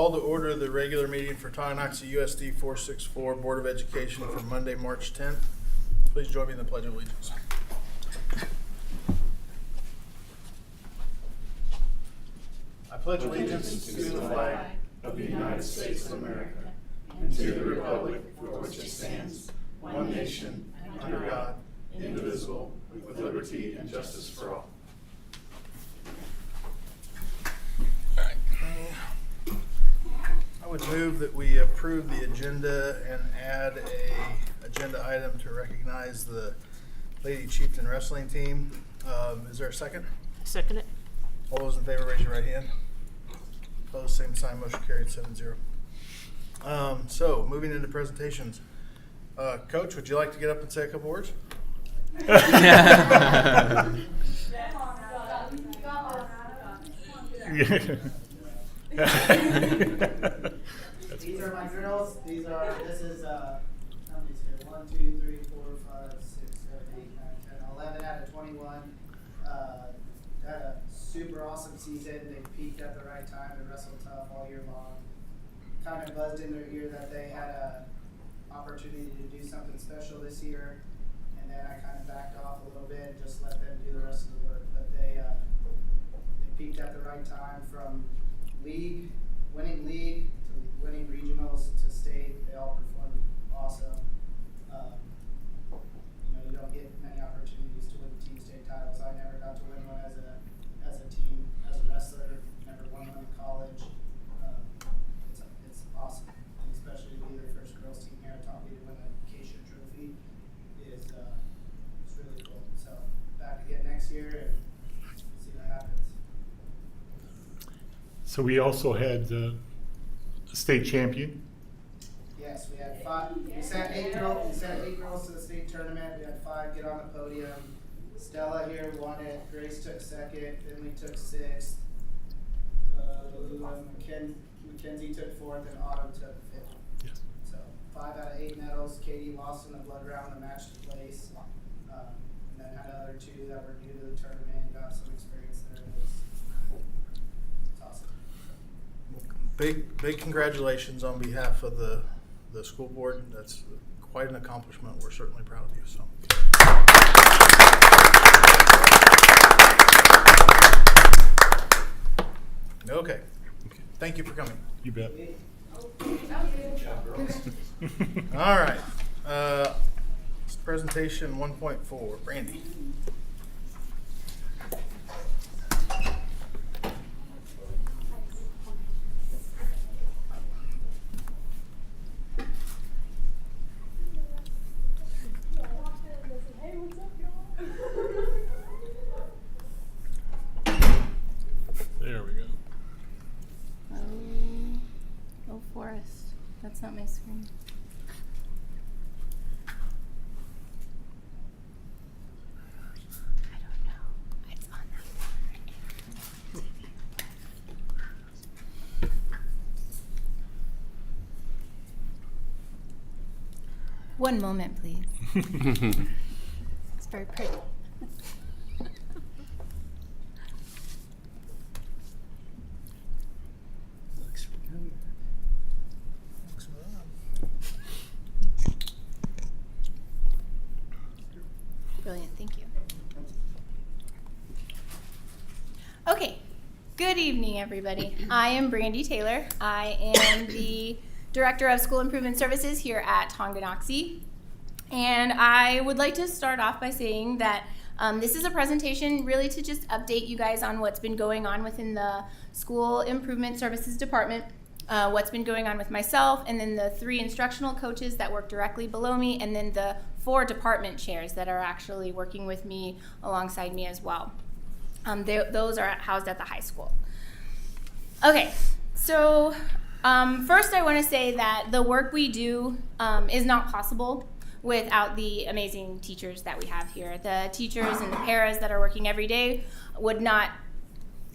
Call to order the regular meeting for Tonganoxie USD 464 Board of Education for Monday, March 10th. Please join me in the Pledge of Allegiance. I pledge allegiance to the flag of the United States of America and to the republic for which it stands, one nation, under God, indivisible, with liberty and justice for all. I would move that we approve the agenda and add a agenda item to recognize the Lady Chieftain Wrestling Team. Is there a second? Second it. All those in favor, raise your right hand. Opposed, same sign. Motion carried 7-0. So, moving into presentations. Coach, would you like to get up and say a couple words? These are my drills. This is, how many's here? 1, 2, 3, 4, 5, 6, 7, 8, 9, 10, 11 out of 21. Had a super awesome season. They peaked at the right time and wrestled tough all year long. Kind of buzzed in their ear that they had a opportunity to do something special this year. And then I kind of backed off a little bit and just let them do the rest of the work. But they peaked at the right time, from winning league to winning regionals to state. They all performed awesome. You don't get many opportunities to win team state titles. I never got to win one as a team, as a wrestler. Never won one in college. It's awesome, and especially to be the first girls team here at Tonga to win a Acacia Trophy is it's really cool. So back again next year and see what happens. So we also had a state champion. Yes, we had 5. We sent 8 girls to the state tournament. We had 5 get on the podium. Stella here won it. Grace took 2nd. Finley took 6th. Mackenzie took 4th, and Autumn took 5th. Yes. So 5 out of 8 medals. Katie lost in the blood round and matched place. And then had other 2 that were new to the tournament and got some experience there. It's awesome. Big congratulations on behalf of the school board. That's quite an accomplishment. We're certainly proud of you. So. Okay. Thank you for coming. You bet. All right. Presentation 1.4. Brandy. There we go. Oh, Forrest. That's not my screen. I don't know. It's on that one moment, please. It's very pretty. Brilliant, thank you. Okay, good evening, everybody. I am Brandy Taylor. I am the Director of School Improvement Services here at Tonganoxie. And I would like to start off by saying that this is a presentation really to just update you guys on what's been going on within the School Improvement Services Department, what's been going on with myself, and then the 3 instructional coaches that work directly below me, and then the 4 department chairs that are actually working with me alongside me as well. Those are housed at the high school. Okay, so first I want to say that the work we do is not possible without the amazing teachers that we have here. The teachers and the paras that are working every day would not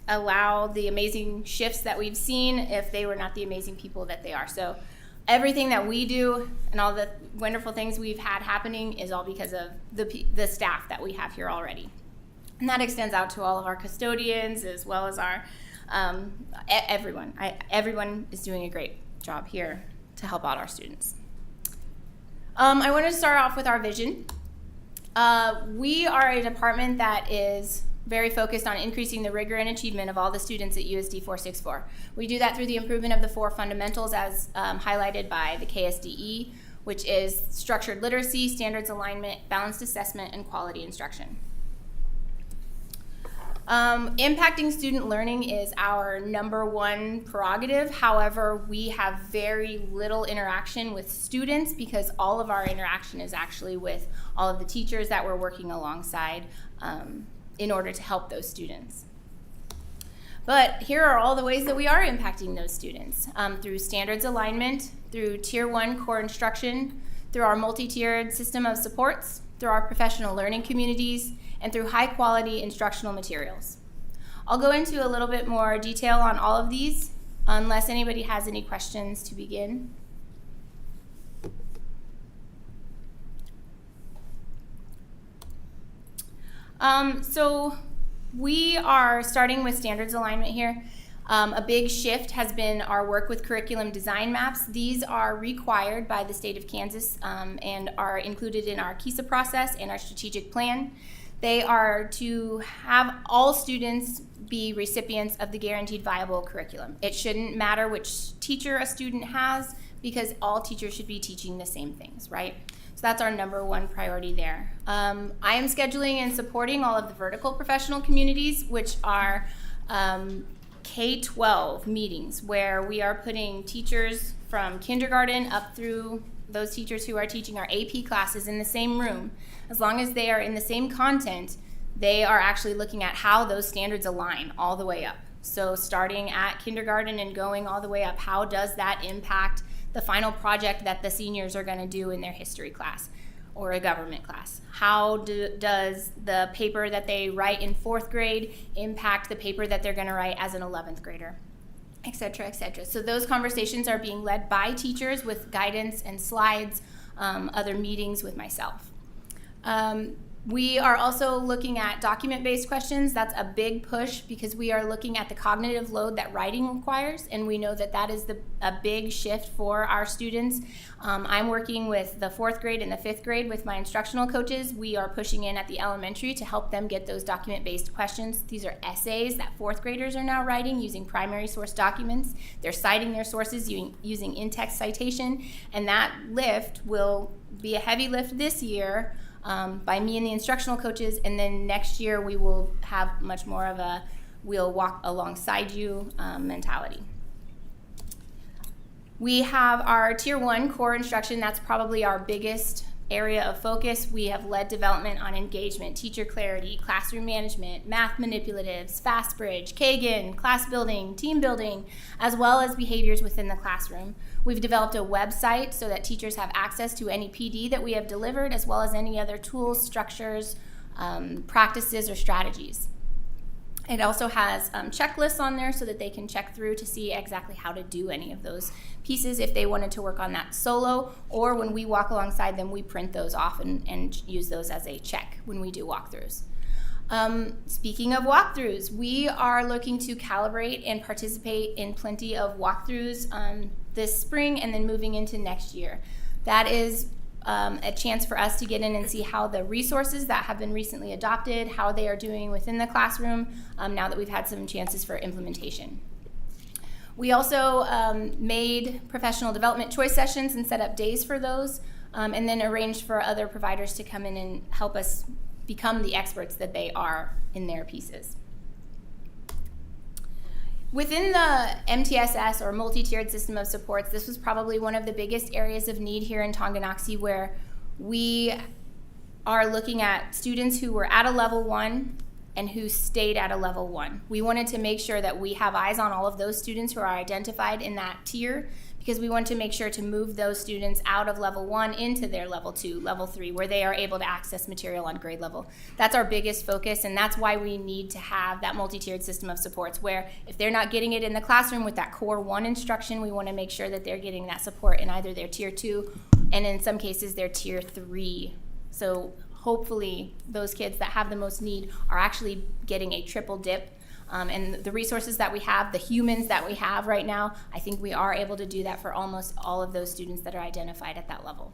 allow the amazing shifts that we've seen if they were not the amazing people that they are. So everything that we do and all the wonderful things we've had happening is all because of the staff that we have here already. And that extends out to all of our custodians as well as our Everyone is doing a great job here to help out our students. I wanted to start off with our vision. We are a department that is very focused on increasing the rigor and achievement of all the students at USD 464. We do that through the improvement of the 4 fundamentals as highlighted by the KSDE, which is structured literacy, standards alignment, balanced assessment, and quality instruction. Impacting student learning is our #1 prerogative. However, we have very little interaction with students because all of our interaction is actually with all of the teachers that we're working alongside in order to help those students. But here are all the ways that we are impacting those students through standards alignment, through Tier 1 core instruction, through our multi-tiered system of supports, through our professional learning communities, and through high-quality instructional materials. I'll go into a little bit more detail on all of these, unless anybody has any questions to begin. So we are starting with standards alignment here. A big shift has been our work with curriculum design maps. These are required by the state of Kansas and are included in our KISA process and our strategic plan. They are to have all students be recipients of the guaranteed viable curriculum. It shouldn't matter which teacher a student has because all teachers should be teaching the same things, right? So that's our #1 priority there. I am scheduling and supporting all of the vertical professional communities, which are K-12 meetings where we are putting teachers from kindergarten up through those teachers who are teaching our AP classes in the same room. As long as they are in the same content, they are actually looking at how those standards align all the way up. So starting at kindergarten and going all the way up, how does that impact the final project that the seniors are going to do in their history class or a government class? How does the paper that they write in 4th grade impact the paper that they're going to write as an 11th grader? Et cetera, et cetera. So those conversations are being led by teachers with guidance and slides, other meetings with myself. We are also looking at document-based questions. That's a big push because we are looking at the cognitive load that writing requires, and we know that that is a big shift for our students. I'm working with the 4th grade and the 5th grade with my instructional coaches. We are pushing in at the elementary to help them get those document-based questions. These are essays that 4th graders are now writing using primary source documents. They're citing their sources using in-text citation, and that lift will be a heavy lift this year by me and the instructional coaches, and then next year we will have much more of a we'll walk alongside you mentality. We have our Tier 1 core instruction. That's probably our biggest area of focus. We have led development on engagement, teacher clarity, classroom management, math manipulatives, FastBridge, Kagan, class building, team building, as well as behaviors within the classroom. We've developed a website so that teachers have access to any PD that we have delivered, as well as any other tools, structures, practices, or strategies. It also has checklists on there so that they can check through to see exactly how to do any of those pieces if they wanted to work on that solo, or when we walk alongside them, we print those off and use those as a check when we do walkthroughs. Speaking of walkthroughs, we are looking to calibrate and participate in plenty of walkthroughs this spring and then moving into next year. That is a chance for us to get in and see how the resources that have been recently adopted, how they are doing within the classroom now that we've had some chances for implementation. We also made professional development choice sessions and set up days for those, and then arranged for other providers to come in and help us become the experts that they are in their pieces. Within the MTSS, or multi-tiered system of supports, this was probably one of the biggest areas of need here in Tonganoxie, where we are looking at students who were at a level 1 and who stayed at a level 1. We wanted to make sure that we have eyes on all of those students who are identified in that tier, because we want to make sure to move those students out of level 1 into their level 2, level 3, where they are able to access material on grade level. That's our biggest focus, and that's why we need to have that multi-tiered system of supports, where if they're not getting it in the classroom with that core 1 instruction, we want to make sure that they're getting that support in either their tier 2 and in some cases their tier 3. So hopefully those kids that have the most need are actually getting a triple dip And the resources that we have, the humans that we have right now, I think we are able to do that for almost all of those students that are identified at that level.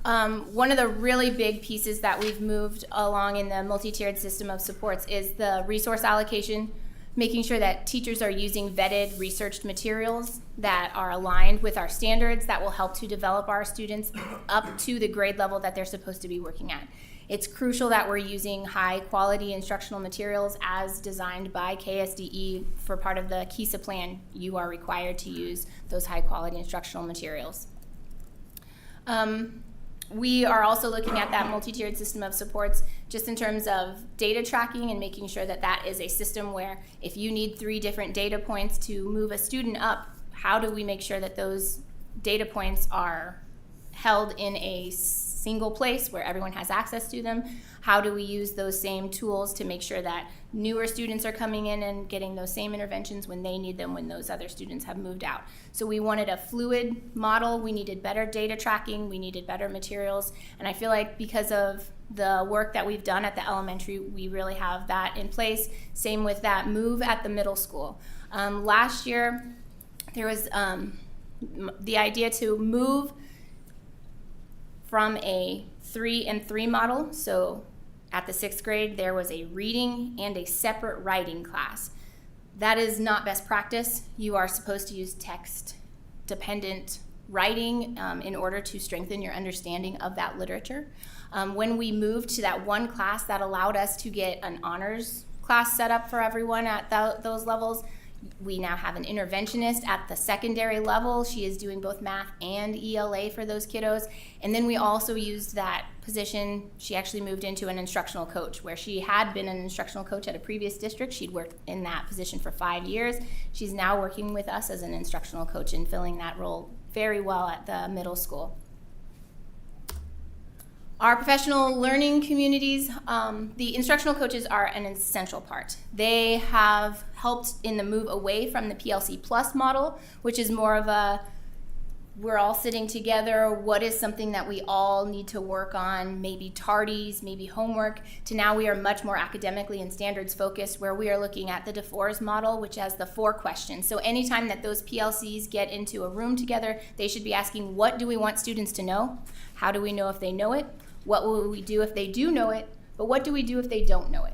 One of the really big pieces that we've moved along in the multi-tiered system of supports is the resource allocation, making sure that teachers are using vetted, researched materials that are aligned with our standards that will help to develop our students up to the grade level that they're supposed to be working at. It's crucial that we're using high quality instructional materials as designed by KSDE. For part of the KISA plan, you are required to use those high quality instructional materials. We are also looking at that multi-tiered system of supports just in terms of data tracking and making sure that that is a system where if you need 3 different data points to move a student up, how do we make sure that those data points are held in a single place where everyone has access to them? How do we use those same tools to make sure that newer students are coming in and getting those same interventions when they need them when those other students have moved out? So we wanted a fluid model. We needed better data tracking. We needed better materials. And I feel like because of the work that we've done at the elementary, we really have that in place. Same with that move at the middle school. Last year, there was the idea to move from a 3-and-3 model. So at the 6th grade, there was a reading and a separate writing class. That is not best practice. You are supposed to use text-dependent writing in order to strengthen your understanding of that literature. When we moved to that one class, that allowed us to get an honors class set up for everyone at those levels. We now have an interventionist at the secondary level. She is doing both math and ELA for those kiddos. And then we also used that position. She actually moved into an instructional coach, where she had been an instructional coach at a previous district. She'd worked in that position for 5 years. She's now working with us as an instructional coach and filling that role very well at the middle school. Our professional learning communities, the instructional coaches are an essential part. They have helped in the move away from the PLC Plus model, which is more of a, we're all sitting together, what is something that we all need to work on, maybe tardies, maybe homework, to now we are much more academically and standards focused, where we are looking at the DeForest model, which has the 4 questions. So anytime that those PLCs get into a room together, they should be asking, what do we want students to know? How do we know if they know it? What will we do if they do know it? But what do we do if they don't know it?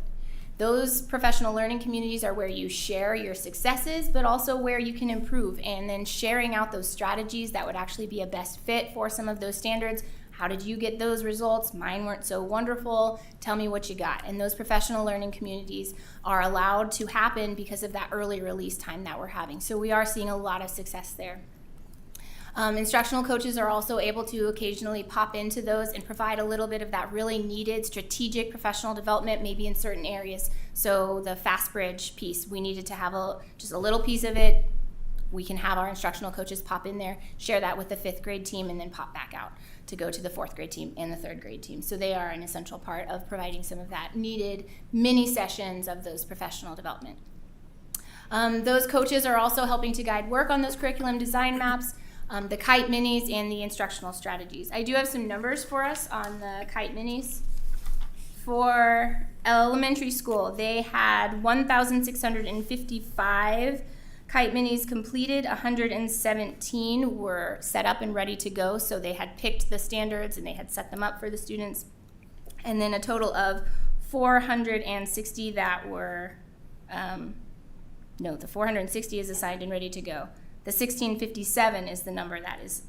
Those professional learning communities are where you share your successes, but also where you can improve, and then sharing out those strategies that would actually be a best fit for some of those standards. How did you get those results? Mine weren't so wonderful. Tell me what you got. And those professional learning communities are allowed to happen because of that early release time that we're having. So we are seeing a lot of success there. Instructional coaches are also able to occasionally pop into those and provide a little bit of that really needed strategic professional development, maybe in certain areas. So the FastBridge piece, we needed to have just a little piece of it. We can have our instructional coaches pop in there, share that with the 5th grade team, and then pop back out to go to the 4th grade team and the 3rd grade team. So they are an essential part of providing some of that needed mini sessions of those professional development. Those coaches are also helping to guide work on those curriculum design maps, the kite minis, and the instructional strategies. I do have some numbers for us on the kite minis. For elementary school, they had 1,655 kite minis completed. 117 were set up and ready to go, so they had picked the standards and they had set them up for the students. And then a total of 460 that were, the 460 is assigned and ready to go. The 1657 is the number that is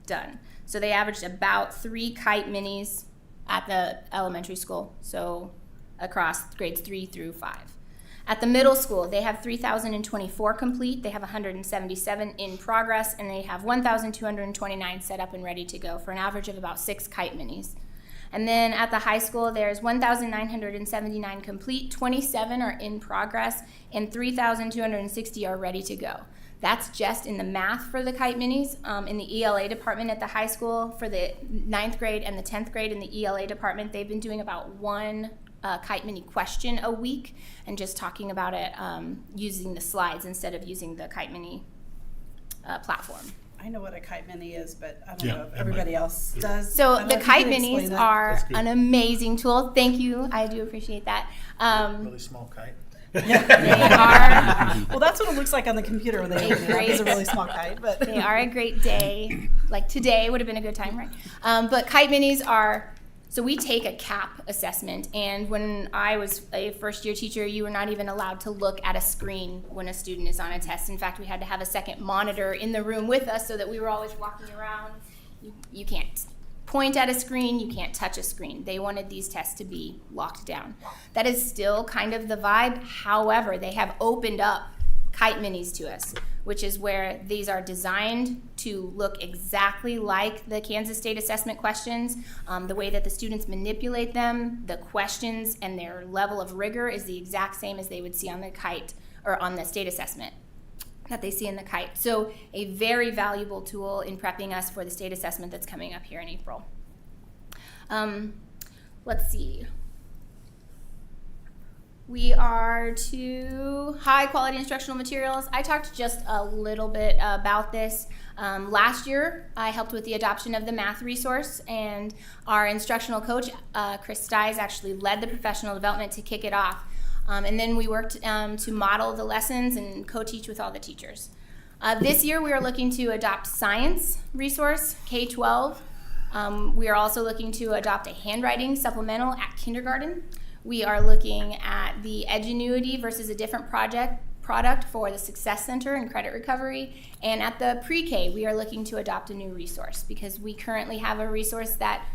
done. So they averaged about 3 kite minis at the elementary school, so across grades 3 through 5. At the middle school, they have 3,024 complete, they have 177 in progress, and they have 1,229 set up and ready to go for an average of about 6 kite minis. And then at the high school, there's 1,979 complete, 27 are in progress, and 3,260 are ready to go. That's just in the math for the kite minis. In the ELA department at the high school, for the 9th grade and the 10th grade in the ELA department, they've been doing about 1 kite mini question a week and just talking about it using the slides instead of using the kite mini platform. I know what a kite mini is, but I don't Yeah, know if that everybody might- else does. I So don't know the if you Kite can explain Minis that. are That's good. an amazing tool. Thank you. I do appreciate that. Really small kite. They are Well, that's what it looks like on the computer when they open it up. It's a Great. really small kite, but they are a great day. Like today would have been a good time, right? But Kite Minis are. So we take a CAP assessment, and when I was a first-year teacher, you were not even allowed to look at a screen when a student is on a test. In fact, we had to have a second monitor in the room with us so that we were always walking around. You can't point at a screen, you can't touch a screen. They wanted these tests to be locked down. That is still kind of the vibe. However, they have opened up Kite Minis to us, which is where these are designed to look exactly like the Kansas State assessment questions. The way that the students manipulate them, the questions, and their level of rigor is the exact same as they would see on the Kite or on the state assessment that they see in the Kite. So a very valuable tool in prepping us for the state assessment that's coming up here in April. Let's see. We are to high quality instructional materials. I talked just a little bit about this. Last year, I helped with the adoption of the math resource, and our instructional coach, Chris Sties, actually led the professional development to kick it off. And then we worked to model the lessons and co-teach with all the teachers. This year, we are looking to adopt science resource, K-12. We are also looking to adopt a handwriting supplemental at kindergarten. We are looking at the Edgenuity versus a different product for the Success Center and credit recovery. And at the pre-K, we are looking to adopt a new resource because we currently have a resource that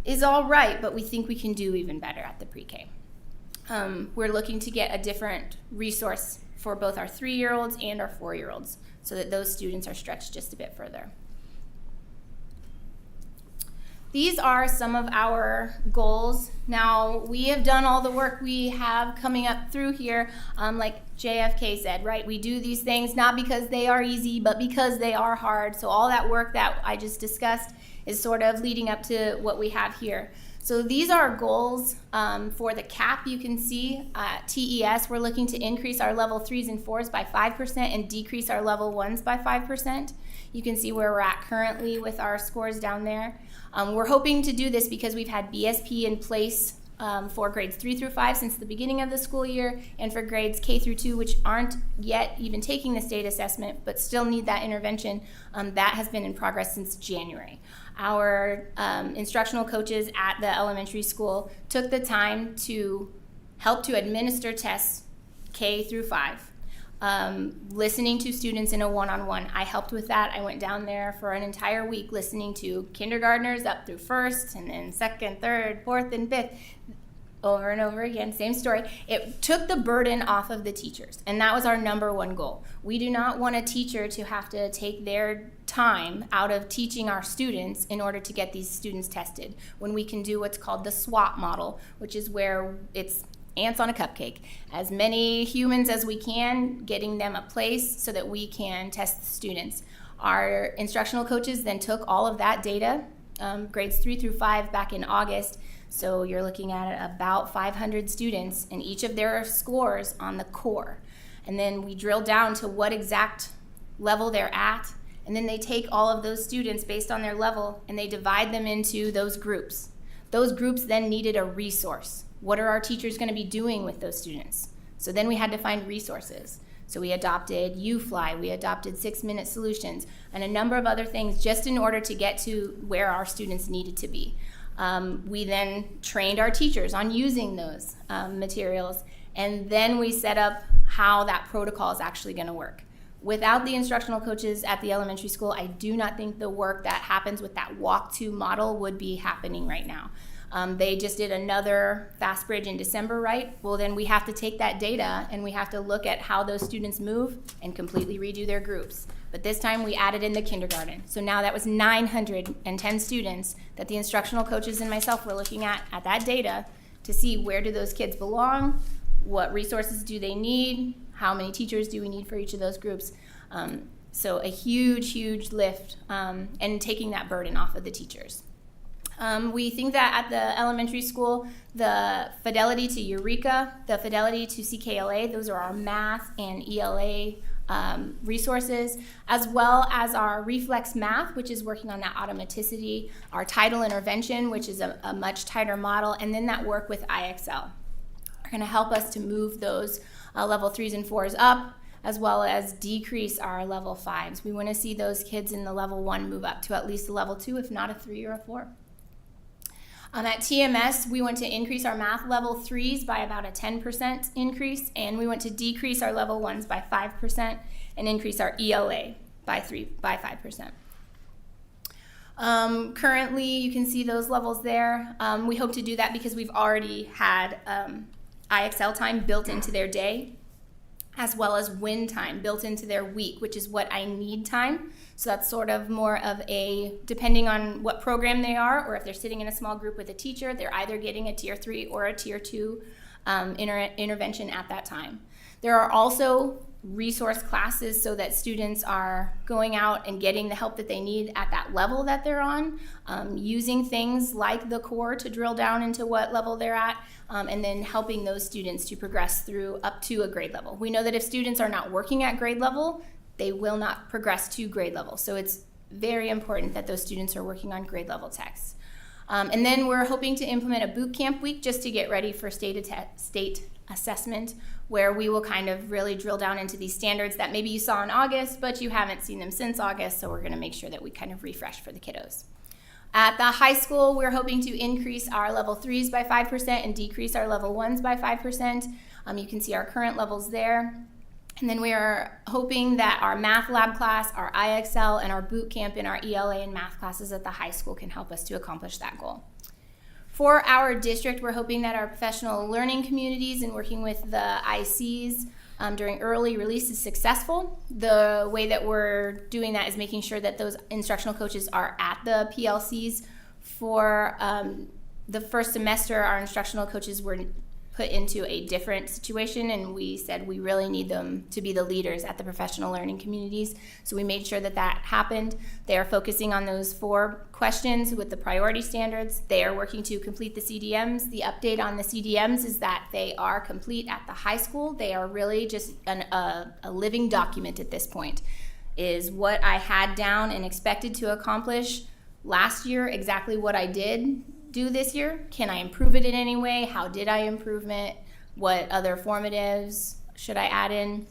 is all right, but we think we can do even better at the pre-K. We're looking to get a different resource for both our 3-year-olds and our 4-year-olds so that those students are stretched just a bit further. These are some of our goals. Now, we have done all the work we have coming up through here. Like JFK said, right? We do these things not because they are easy, but because they are hard. So all that work that I just discussed is sort of leading up to what we have here. So these are goals for the CAP. You can see TES, we're looking to increase our level 3s and 4s by 5% and decrease our level 1s by 5%. You can see where we're at currently with our scores down there. We're hoping to do this because we've had BSP in place for grades 3 through 5 since the beginning of the school year, and for grades K through 2, which aren't yet even taking the state assessment but still need that intervention, that has been in progress since January. Our instructional coaches at the elementary school took the time to help to administer tests K through 5. Listening to students in a one-on-one. I helped with that. I went down there for an entire week listening to kindergartners up through 1st and then 2nd, 3rd, 4th, and 5th. Over and over again, same story. It took the burden off of the teachers, and that was our number one goal. We do not want a teacher to have to take their time out of teaching our students in order to get these students tested, when we can do what's called the SWAT model, which is where it's ants on a cupcake. As many humans as we can, getting them a place so that we can test the students. Our instructional coaches then took all of that data, grades 3 through 5 back in August. So you're looking at about 500 students and each of their scores on the core. And then we drill down to what exact level they're at. And then they take all of those students based on their level and they divide them into those groups. Those groups then needed a resource. What are our teachers going to be doing with those students? So then we had to find resources. So we adopted UFly, we adopted 6-minute solutions, and a number of other things just in order to get to where our students needed to be. We then trained our teachers on using those materials, and then we set up how that protocol is actually going to work. Without the instructional coaches at the elementary school, I do not think the work that happens with that walk-to model would be happening right now. They just did another Fast Bridge in December, right? Well, then we have to take that data and we have to look at how those students move and completely redo their groups. But this time we added in the kindergarten. So now that was 910 students that the instructional coaches and myself were looking at that data to see where do those kids belong, what resources do they need, how many teachers do we need for each of those groups. So a huge, huge lift and taking that burden off of the teachers. We think that at the elementary school, the fidelity to Eureka, the fidelity to CKLA, those are our math and ELA resources, as well as our reflex math, which is working on that automaticity, our tidal intervention, which is a much tighter model, and then that work with IXL are going to help us to move those level 3s and 4s up, as well as decrease our level 5s. We want to see those kids in the level 1 move up to at least a level 2, if not a 3 or a 4. At TMS, we want to increase our math level 3s by about a 10% increase, and we want to decrease our level 1s by 5% and increase our ELA by 5%. Currently, you can see those levels there. We hope to do that because we've already had IXL time built into their day, as well as win time built into their week, which is what I need time. So that's sort of more of a, depending on what program they are, or if they're sitting in a small group with a teacher, they're either getting a tier 3 or a tier 2 intervention at that time. There are also resource classes so that students are going out and getting the help that they need at that level that they're on, using things like the core to drill down into what level they're at, and then helping those students to progress through up to a grade level. We know that if students are not working at grade level, they will not progress to grade level. So it's very important that those students are working on grade level texts. And then we're hoping to implement a boot camp week just to get ready for state assessment, where we will kind of really drill down into these standards that maybe you saw in August, but you haven't seen them since August, so we're gonna make sure that we kind of refresh for the kiddos. At the high school, we're hoping to increase our level 3s by 5% and decrease our level 1s by 5%. You can see our current levels there. And then we are hoping that our math lab class, our IXL, and our boot camp in our ELA and math classes at the high school can help us to accomplish that goal. For our district, we're hoping that our professional learning communities and working with the ICs during early release is successful. The way that we're doing that is making sure that those instructional coaches are at the PLCs. For the first semester, our instructional coaches were put into a different situation, and we said we really need them to be the leaders at the professional learning communities. So we made sure that that happened. They are focusing on those 4 questions with the priority standards. They are working to complete the CDMs. The update on the CDMs is that they are complete at the high school. They are really just a living document at this point. Is what I had down and expected to accomplish last year exactly what I did do this year? Can I improve it in any way? How did I improve it? What other formatives should I add in?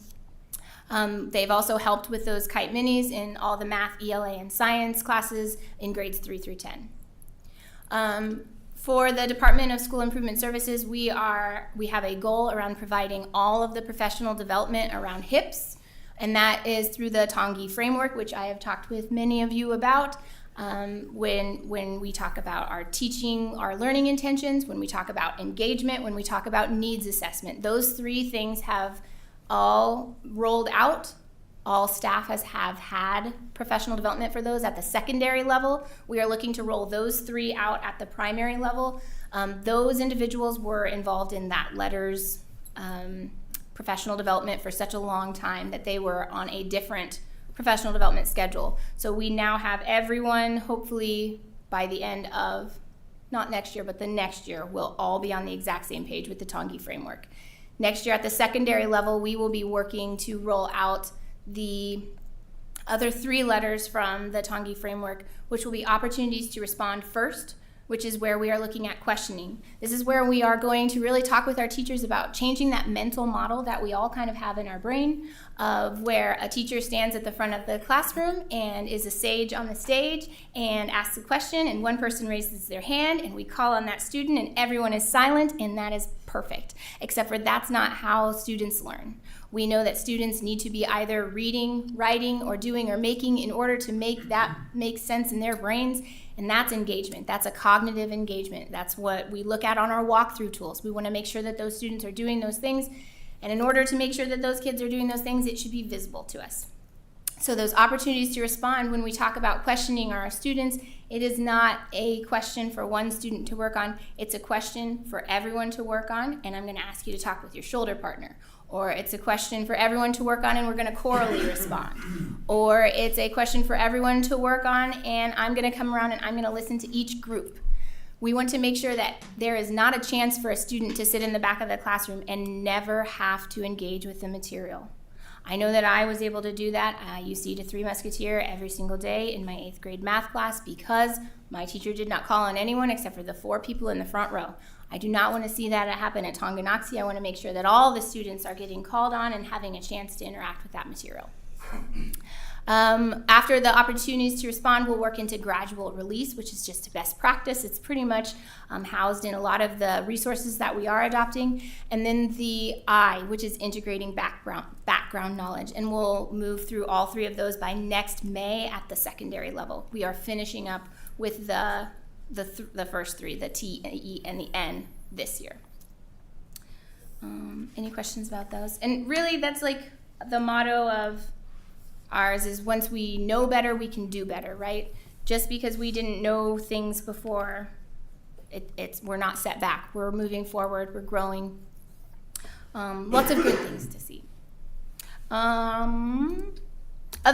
They've also helped with those Kite Minis in all the math, ELA, and science classes in grades 3 through 10. For the Department of School Improvement Services, we have a goal around providing all of the professional development around HIPS, and that is through the Tangi framework, which I have talked with many of you about. When we talk about our teaching, our learning intentions, when we talk about engagement, when we talk about needs assessment, those 3 things have all rolled out. All staff have had professional development for those at the secondary level. We are looking to roll those 3 out at the primary level. Those individuals were involved in that LETRS professional development for such a long time that they were on a different professional development schedule. So we now have everyone, hopefully by the end of, not next year, but the next year, we'll all be on the exact same page with the Tangi framework. Next year at the secondary level, we will be working to roll out the other 3 letters from the Tangi framework, which will be opportunities to respond first, which is where we are looking at questioning. This is where we are going to really talk with our teachers about changing that mental model that we all kind of have in our brain of where a teacher stands at the front of the classroom and is a sage on the stage and asks a question, and one person raises their hand and we call on that student and everyone is silent, and that is perfect, except for that's not how students learn. We know that students need to be either reading, writing, or doing or making in order to make that make sense in their brains, and that's engagement. That's a cognitive engagement. That's what we look at on our walkthrough tools. We want to make sure that those students are doing those things, and in order to make sure that those kids are doing those things, it should be visible to us. So those opportunities to respond, when we talk about questioning our students, it is not a question for one student to work on. It's a question for everyone to work on, and I'm going to ask you to talk with your shoulder partner. Or it's a question for everyone to work on and we're going to chorally respond. Or it's a question for everyone to work on and I'm going to come around and I'm going to listen to each group. We want to make sure that there is not a chance for a student to sit in the back of the classroom and never have to engage with the material. I know that I was able to do that. I used to eat a Three Musketeer every single day in my 8th grade math class because my teacher did not call on anyone except for the 4 people in the front row. I do not want to see that happen at Tonganoxie. I want to make sure that all the students are getting called on and having a chance to interact with that material. After the opportunities to respond, we'll work into gradual release, which is just a best practice. It's pretty much housed in a lot of the resources that we are adopting. And then the I, which is integrating background knowledge. And we'll move through all 3 of those by next May at the secondary level. We are finishing up with the first 3, the T, E, and the N this year. Any questions about those? And really, that's like the motto of ours is once we know better, we can do better, right? Just because we didn't know things before, we're not set back. We're moving forward. We're growing. Lots of good things to see. Other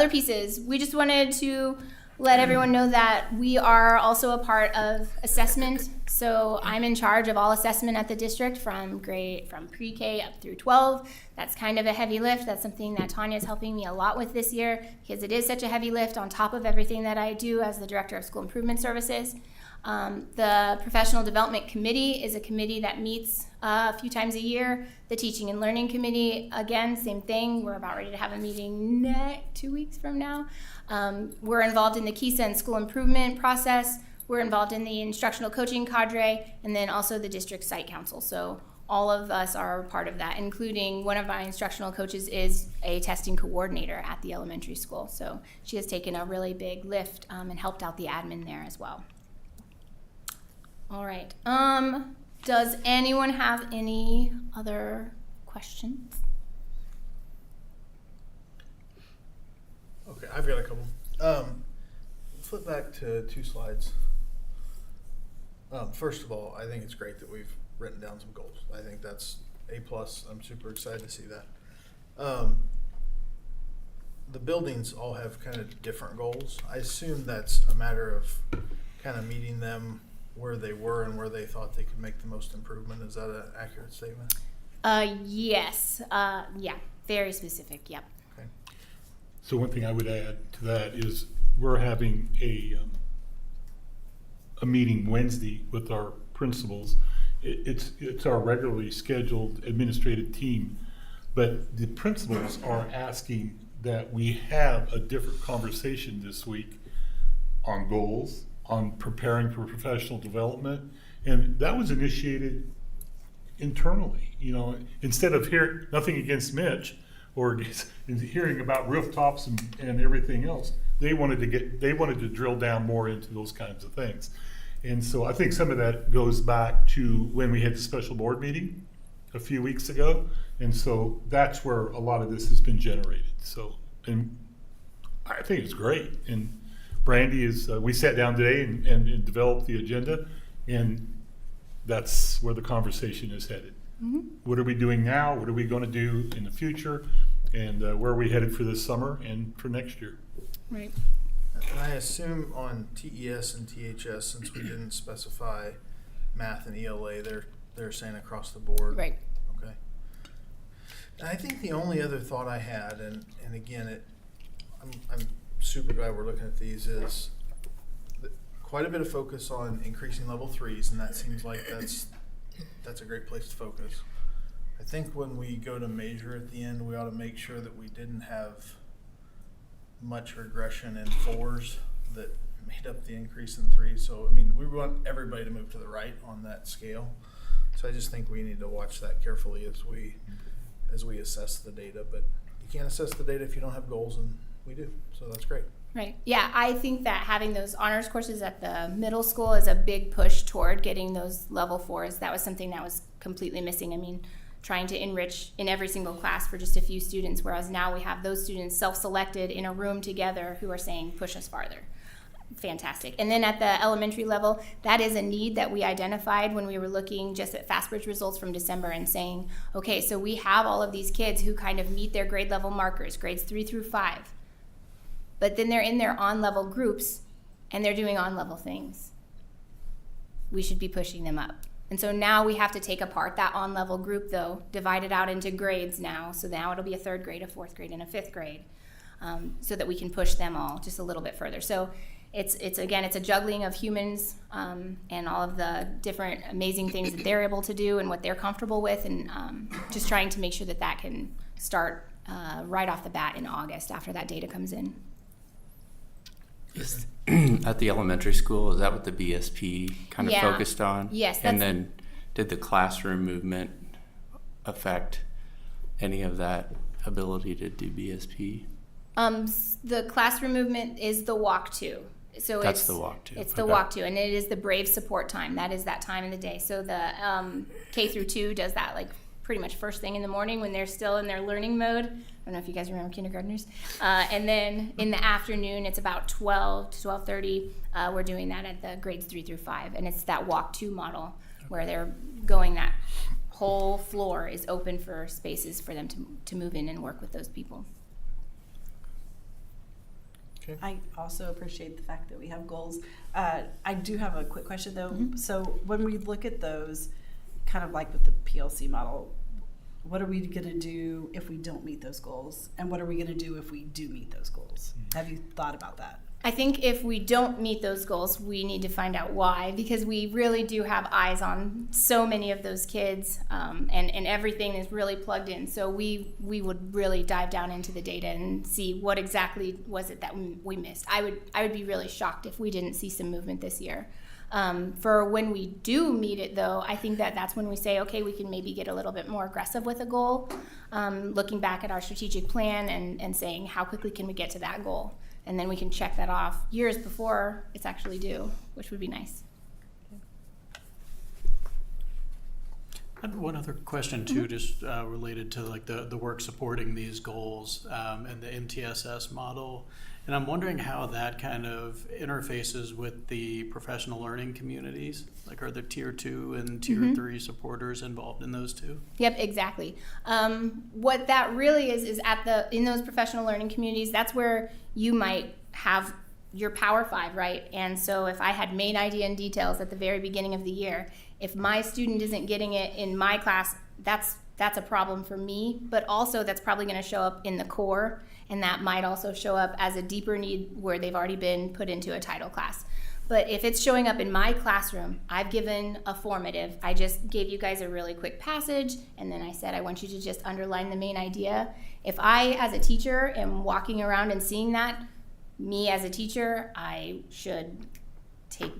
pieces. We just wanted to let everyone know that we are also a part of assessment. So I'm in charge of all assessment at the district from pre-K up through 12. That's kind of a heavy lift. That's something that Tanya is helping me a lot with this year because it is such a heavy lift on top of everything that I do as the Director of School Improvement Services. The Professional Development Committee is a committee that meets a few times a year. The Teaching and Learning Committee, again, same thing. We're about ready to have a meeting 2 weeks from now. We're involved in the KISA and school improvement process. We're involved in the instructional coaching cadre, and then also the district site council. So all of us are part of that, including one of my instructional coaches is a testing coordinator at the elementary school. So she has taken a really big lift and helped out the admin there as well. All right. Does anyone have any other questions? Okay, I've got a couple. Flip back to 2 slides. First of all, I think it's great that we've written down some goals. I think that's A+. I'm super excited to see that. The buildings all have kind of different goals. I assume that's a matter of kind of meeting them where they were and where they thought they could make the most improvement. Is that an accurate statement? Yes. Yeah. Very specific. Yep. Okay. So one thing I would add to that is we're having a meeting Wednesday with our principals. It's our regularly scheduled administrative team, but the principals are asking that we have a different conversation this week on goals, on preparing for professional development, and that was initiated internally. You know, instead of hearing nothing against Mitch or hearing about rooftops and everything else, they wanted to drill down more into those kinds of things. And so I think some of that goes back to when we had the special board meeting a few weeks ago, and so that's where a lot of this has been generated. So, and I think it's great. And Brandy is, we sat down today and developed the agenda, and that's where the conversation is headed. Mm-hmm. What are we doing now? What are we going to do in the future? And where are we headed for this summer and for next year? Right. And I assume on TES and THS, since we didn't specify math and ELA, they're saying across the board. Right. Okay. And I think the only other thought I had, and again, I'm super glad we're looking at these, is quite a bit of focus on increasing level 3s, and that seems like that's a great place to focus. I think when we go to measure at the end, we ought to make sure that we didn't have much regression in 4s that made up the increase in 3s. So, I mean, we want everybody to move to the right on that scale. So I just think we need to watch that carefully as we assess the data. But you can't assess the data if you don't have goals, and we do. So that's great. Right. Yeah, I think that having those honors courses at the middle school is a big push toward getting those level 4s. That was something that was completely missing. I mean, trying to enrich in every single class for just a few students, whereas now we have those students self-selected in a room together who are saying, push us farther. Fantastic. And then at the elementary level, that is a need that we identified when we were looking just at FastBridge results from December and saying, okay, so we have all of these kids who kind of meet their grade level markers, grades 3 through 5. But then they're in their on-level groups and they're doing on-level things. We should be pushing them up. And so now we have to take apart that on-level group, though, divide it out into grades now. So now it'll be a 3rd grade, a 4th grade, and a 5th grade, so that we can push them all just a little bit further. So it's a juggling of humans and all of the different amazing things that they're able to do and what they're comfortable with, and just trying to make sure that that can start right off the bat in August after that data comes in. Is at the elementary school, is that what the BSP kind of Yeah. focused on? Yes, And that's- then did the classroom movement affect any of that ability to do BSP? The classroom movement is the walk to. So That's it's the walk to. It's the Okay. walk to, and it is the Brave support time. That is that time in the day. So the K through 2 does that like pretty much first thing in the morning when they're still in their learning mode. I don't know if you guys remember kindergartners. And then in the afternoon, it's about 12 to 12:30. We're doing that at the grades 3 through 5, and it's that walk to model where they're going. That whole floor is open for spaces for them to move in and work with those people. I also appreciate the fact that we have goals. I do have a quick question though. So when we look at those, kind of like with the PLC model, what are we going to do if we don't meet those goals? And what are we going to do if we do meet those goals? Have you thought about that? I think if we don't meet those goals, we need to find out why, because we really do have eyes on so many of those kids, and everything is really plugged in. So we would really dive down into the data and see what exactly was it that we missed. I would be really shocked if we didn't see some movement this year. For when we do meet it, though, I think that's when we say, okay, we can maybe get a little bit more aggressive with a goal, looking back at our strategic plan and saying how quickly can we get to that goal. And then we can check that off years before it's actually due, which would be nice. I had one other question too, just related to like the work supporting these goals and the MTSS model. And I'm wondering how that kind of interfaces with the professional learning communities. Like, are there tier 2 and tier 3 supporters involved in those two? Yep, exactly. What that really is in those professional learning communities, that's where you might have your Power 5, right? And so if I had main idea and details at the very beginning of the year, if my student isn't getting it in my class, that's a problem for me, but also that's probably going to show up in the core, and that might also show up as a deeper need where they've already been put into a title class. But if it's showing up in my classroom, I've given a formative. I just gave you guys a really quick passage, and then I said I want you to just underline the main idea. If I, as a teacher, am walking around and seeing that, me as a teacher, I should take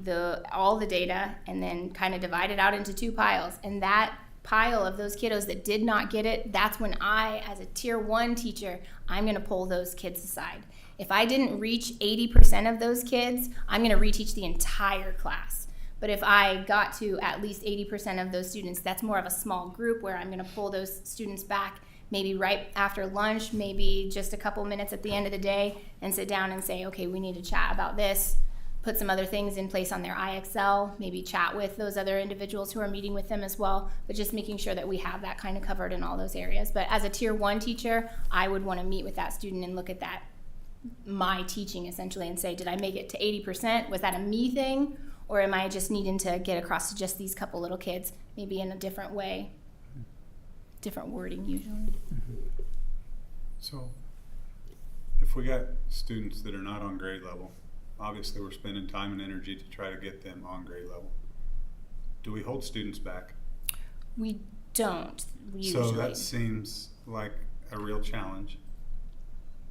all the data and then kind of divide it out into 2 piles. And that pile of those kiddos that did not get it, that's when I, as a tier 1 teacher, I'm going to pull those kids aside. If I didn't reach 80% of those kids, I'm going to reteach the entire class. But if I got to at least 80% of those students, that's more of a small group where I'm going to pull those students back, maybe right after lunch, maybe just a couple minutes at the end of the day, and sit down and say, okay, we need to chat about this. Put some other things in place on their IXL, maybe chat with those other individuals who are meeting with them as well, but just making sure that we have that kind of covered in all those areas. But as a tier 1 teacher, I would want to meet with that student and look at that, my teaching essentially, and say, did I make it to 80%? Was that a me thing? Or am I just needing to get across to just these couple little kids, maybe in a different way? Different wording usually. So, if we got students that are not on grade level, obviously we're spending time and energy to try to get them on grade level. Do we hold students back? We don't usually. So that seems like a real challenge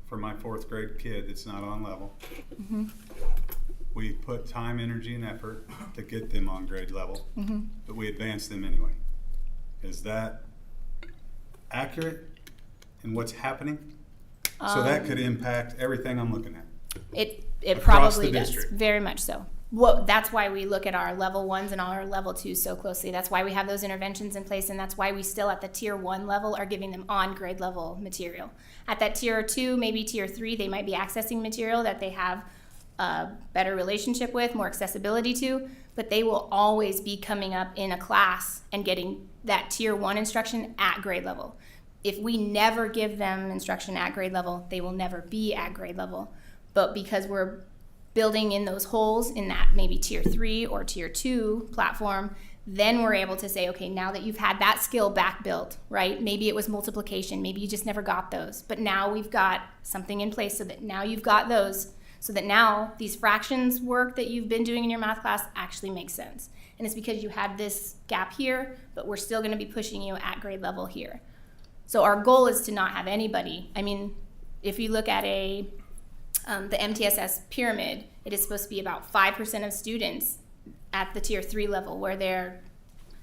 for my 4th grade kid that's not on level. We put time, energy, and effort to get them on grade level, but we advance them anyway. Is that accurate in what's happening? So that could impact everything I'm looking at. It Across probably the does, district. very much so. Well, that's why we look at our level 1s and all our level 2s so closely. That's why we have those interventions in place, and that's why we still at the tier 1 level are giving them on grade level material. At that tier 2, maybe tier 3, they might be accessing material that they have a better relationship with, more accessibility to, but they will always be coming up in a class and getting that tier 1 instruction at grade level. If we never give them instruction at grade level, they will never be at grade level. But because we're building in those holes in that maybe tier 3 or tier 2 platform, then we're able to say, okay, now that you've had that skill back built, right? Maybe it was multiplication, maybe you just never got those, but now we've got something in place so that now you've got those, so that now these fractions work that you've been doing in your math class actually makes sense. And it's because you had this gap here, but we're still gonna be pushing you at grade level here. So our goal is to not have anybody, I mean, if you look at the MTSS pyramid, it is supposed to be about 5% of students at the tier 3 level where they're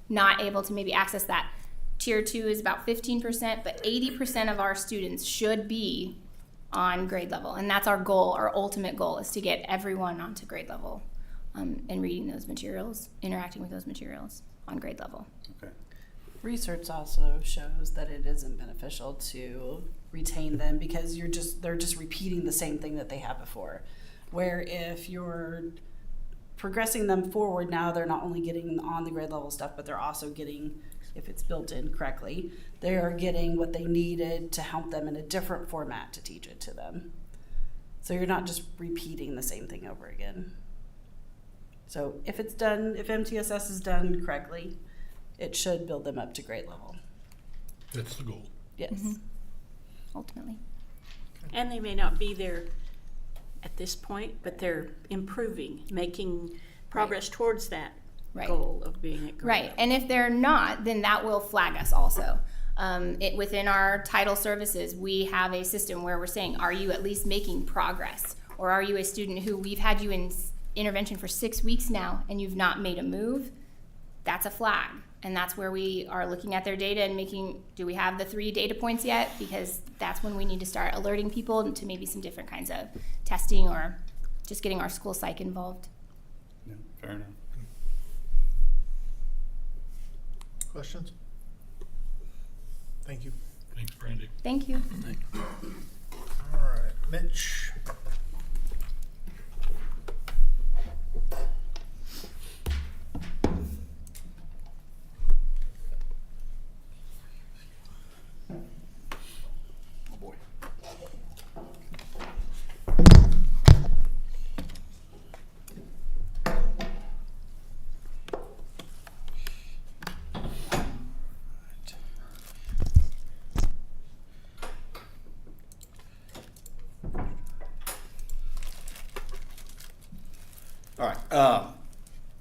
not able to maybe access that. Tier 2 is about 15%, but 80% of our students should be on grade level. And that's our goal, our ultimate goal is to get everyone onto grade level and reading those materials, interacting with those materials on grade level. Okay. Research also shows that it isn't beneficial to retain them because they're just repeating the same thing that they had before. Where if you're progressing them forward, now they're not only getting on the grade level stuff, but they're also getting, if it's built in correctly, they are getting what they needed to help them in a different format to teach it to them. So you're not just repeating the same thing over again. So if it's done, if MTSS is done correctly, it should build them up to grade level. That's the goal. Yes. Ultimately. And they may not be there at this point, but they're improving, making progress towards that Right. goal of being at grade Right, level. and if they're not, then that will flag us also. Within our title services, we have a system where we're saying, are you at least making progress? Or are you a student who we've had you in intervention for 6 weeks now and you've not made a move? That's a flag. And that's where we are looking at their data and making, do we have the 3 data points yet? Because that's when we need to start alerting people to maybe some different kinds of testing or just getting our school psych involved. Yeah, fair enough. Questions? Thank you. Thanks, Brandy. Thank you. All right, Mitch. Oh boy. All right.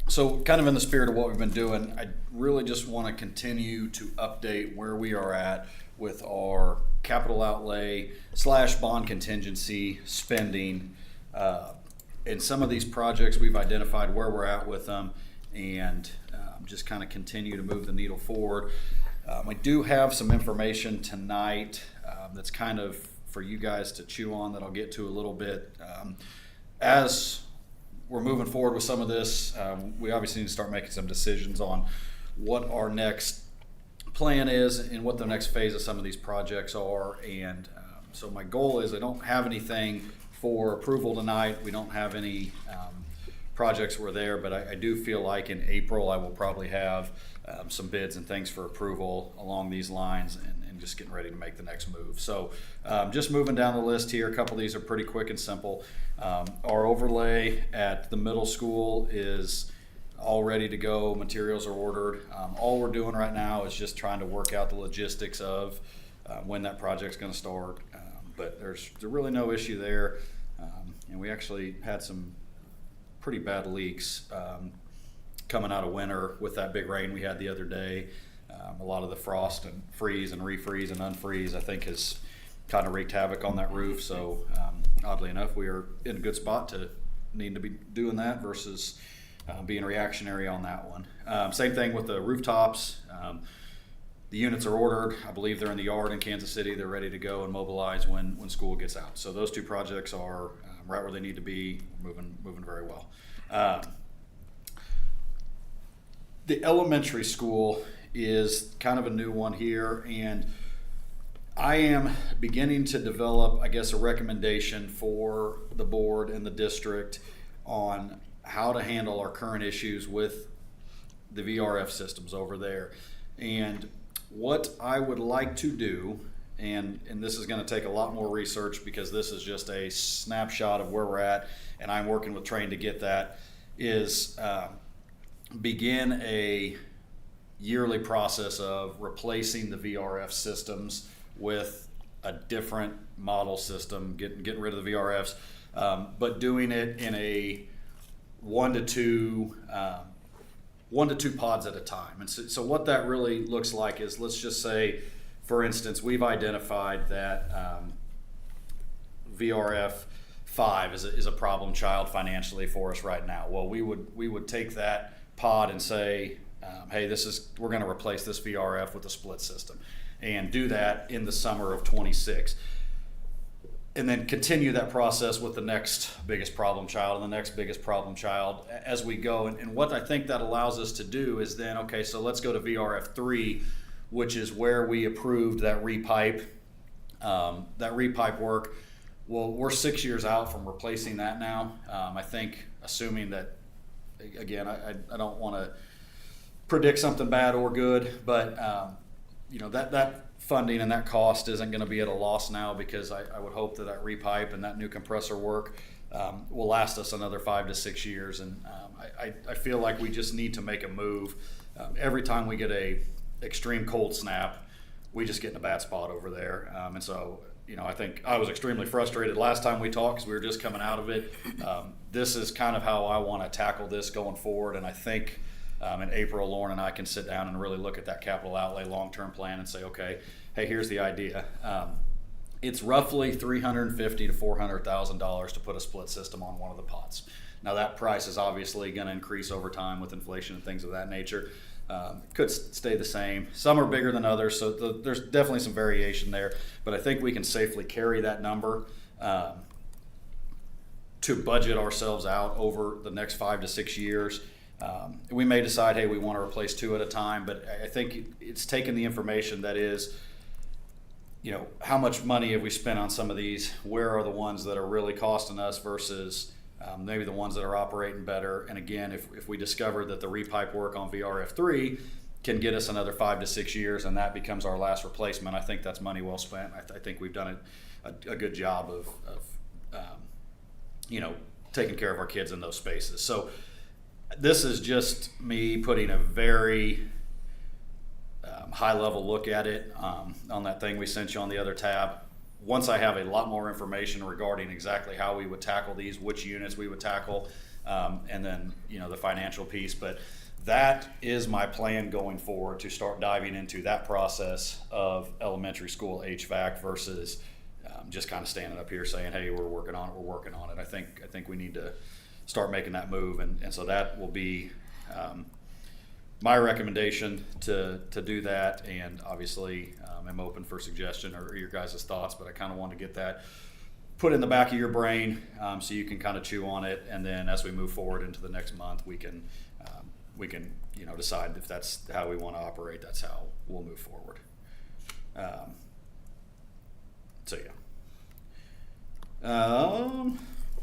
So kind of in the spirit of what we've been doing, I really just want to continue to update where we are at with our capital outlay / bond contingency spending. In some of these projects, we've identified where we're at with them and just kind of continue to move the needle forward. I do have some information tonight that's kind of for you guys to chew on that I'll get to a little bit. As we're moving forward with some of this, we obviously need to start making some decisions on what our next plan is and what the next phase of some of these projects are. And so my goal is I don't have anything for approval tonight. We don't have any projects were there, but I do feel like in April I will probably have some bids and things for approval along these lines and just getting ready to make the next move. So just moving down the list here, a couple of these are pretty quick and simple. Our overlay at the middle school is all ready to go. Materials are ordered. All we're doing right now is just trying to work out the logistics of when that project's going to start. But there's really no issue there. And we actually had some pretty bad leaks coming out of winter with that big rain we had the other day. A lot of the frost and freeze and refreeze and unfreeze, I think, has kind of wreaked havoc on that roof. So oddly enough, we are in a good spot to need to be doing that versus being reactionary on that one. Same thing with the rooftops. The units are ordered. I believe they're in the yard in Kansas City. They're ready to go and mobilize when school gets out. So those two projects are right where they need to be, moving very well. The elementary school is kind of a new one here, and I am beginning to develop, I guess, a recommendation for the board and the district on how to handle our current issues with the VRF systems over there. And what I would like to do, and this is going to take a lot more research because this is just a snapshot of where we're at, and I'm working with Train to get that, is begin a yearly process of replacing the VRF systems with a different model system, getting rid of the VRFs, but doing it in a 1 to 2 pods at a time. And so what that really looks like is, let's just say, for instance, we've identified that VRF 5 is a problem child financially for us right now. Well, we would take that pod and say, hey, we're going to replace this VRF with a split system, and do that in the summer of 26. And then continue that process with the next biggest problem child and the next biggest problem child as we go. And what I think that allows us to do is then, okay, so let's go to VRF 3, which is where we approved that repipe work. Well, we're 6 years out from replacing that now. I think, assuming that, again, I don't want to predict something bad or good, but that funding and that cost isn't going to be at a loss now, because I would hope that repipe and that new compressor work will last us another 5 to 6 years. And I feel like we just need to make a move. Every time we get a extreme cold snap, we just get in a bad spot over there. And so, I think I was extremely frustrated last time we talked because we were just coming out of it. This is kind of how I want to tackle this going forward. And I think in April, Lauren and I can sit down and really look at that capital outlay long-term plan and say, okay, hey, here's the idea. It's roughly $350,000 to $400,000 to put a split system on one of the pods. Now that price is obviously going to increase over time with inflation and things of that nature. It could stay the same. Some are bigger than others, so there's definitely some variation there. But I think we can safely carry that number to budget ourselves out over the next 5 to 6 years. We may decide, hey, we want to replace 2 at a time, but I think it's taking the information that is, how much money have we spent on some of these? Where are the ones that are really costing us versus maybe the ones that are operating better? And again, if we discover that the repipe work on VRF 3 can get us another 5 to 6 years and that becomes our last replacement, I think that's money well spent. I think we've done a good job of taking care of our kids in those spaces. So this is just me putting a very high level look at it on that thing we sent you on the other tab. Once I have a lot more information regarding exactly how we would tackle these, which units we would tackle, and then the financial piece. But that is my plan going forward, to start diving into that process of elementary school HVAC versus just kind of standing up here saying, hey, we're working on it. I think we need to start making that move, and so that will be my recommendation to do that. And obviously I'm open for suggestion or your guys' thoughts, but I kind of want to get that put in the back of your brain so you can kind of chew on it, and then as we move forward into the next month, we can decide if that's how we want to operate. That's how we'll move forward.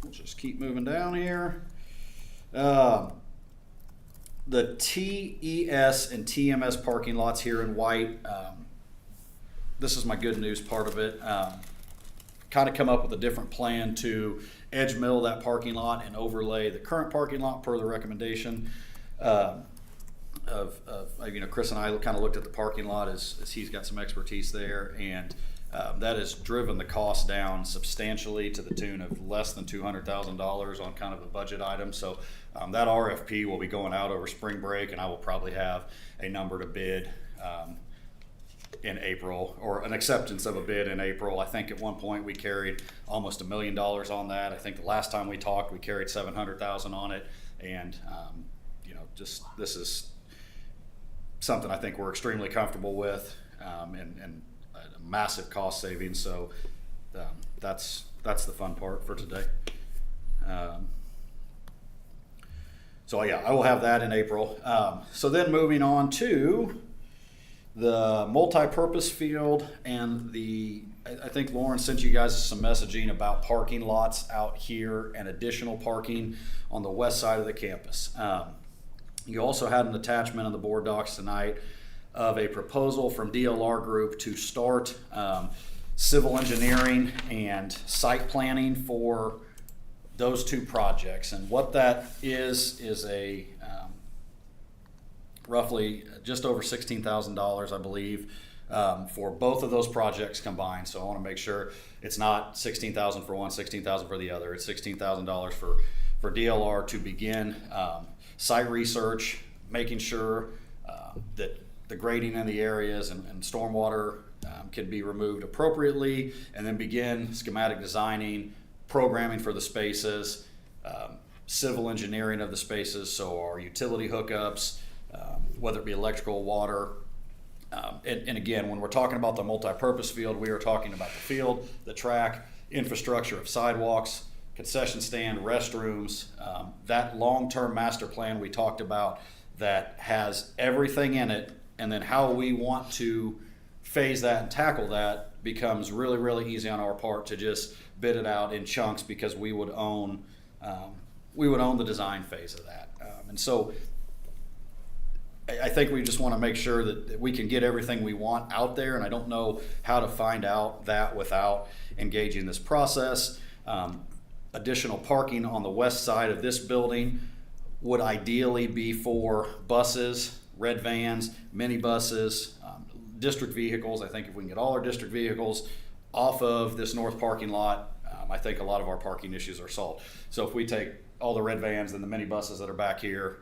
Let's just keep moving down here. The TES and TMS parking lots here in white. This is my good news part of it. Kind of come up with a different plan to edge mill that parking lot and overlay the current parking lot per the recommendation of Chris and I kind of looked at the parking lot as he's got some expertise there, and that has driven the cost down substantially to the tune of less than $200,000 on kind of a budget item. So that RFP will be going out over spring break, and I will probably have a number to bid in April, or an acceptance of a bid in April. I think at one point we carried almost $1 million on that. I think the last time we talked, we carried $700,000 on it, and this is something I think we're extremely comfortable with, and a massive cost savings. So that's the fun part for today. So yeah, I will have that in April. So then moving on to the multi-purpose field, and I think Lauren sent you guys some messaging about parking lots out here and additional parking on the west side of the campus. You also had an attachment on the board docs tonight of a proposal from DLR Group to start civil engineering and site planning for those two projects. And what that is a roughly just over $16,000, I believe, for both of those projects combined. So I want to make sure it's not $16,000 for one, $16,000 for the other. It's $16,000 for DLR to begin site research, making sure that the grading in the areas and stormwater can be removed appropriately, and then begin schematic designing, programming for the spaces, civil engineering of the spaces, so our utility hookups, whether it be electrical, water. And again, when we're talking about the multi-purpose field, we are talking about the field, the track, infrastructure of sidewalks, concession stand, restrooms, that long-term master plan we talked about that has everything in it, and then how we want to phase that and tackle that becomes really, really easy on our part to just bid it out in chunks, because we would own the design phase of that. And so I think we just want to make sure that we can get everything we want out there, and I don't know how to find out that without engaging this process. Additional parking on the west side of this building would ideally be for buses, red vans, minibuses, district vehicles. I think if we can get all our district vehicles off of this north parking lot, I think a lot of our parking issues are solved. So if we take all the red vans and the minibuses that are back here,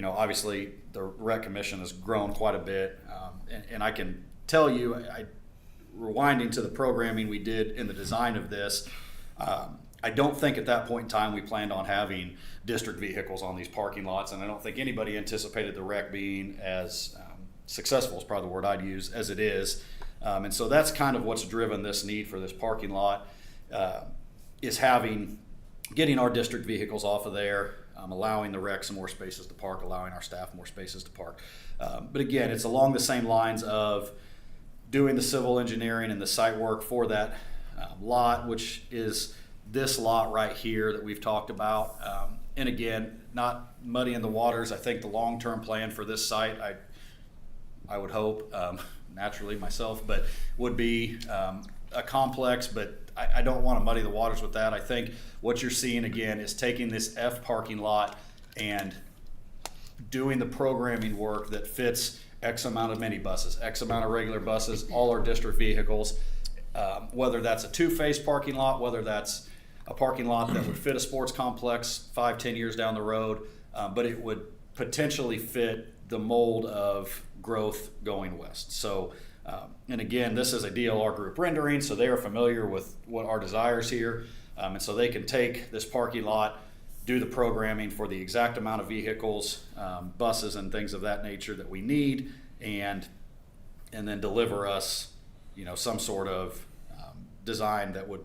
obviously the rec commission has grown quite a bit, and I can tell you, rewinding to the programming we did in the design of this, I don't think at that point in time we planned on having district vehicles on these parking lots, and I don't think anybody anticipated the rec being as successful, is probably the word I'd use, as it is. And so that's kind of what's driven this need for this parking lot, is getting our district vehicles off of there, allowing the rec some more spaces to park, allowing our staff more spaces to park. But again, it's along the same lines of doing the civil engineering and the site work for that lot, which is this lot right here that we've talked about. And again, not muddying the waters. I think the long-term plan for this site, I would hope, naturally myself, but would be a complex, but I don't want to muddy the waters with that. I think what you're seeing again is taking this F parking lot and doing the programming work that fits X amount of minibuses, X amount of regular buses, all our district vehicles, whether that's a two-phase parking lot, whether that's a parking lot that would fit a sports complex 5-10 years down the road, but it would potentially fit the mold of growth going west. So, and again, this is a DLR group rendering, so they are familiar with what our desires here, and so they can take this parking lot, do the programming for the exact amount of vehicles, buses and things of that nature that we need, and then deliver us, some sort of design that would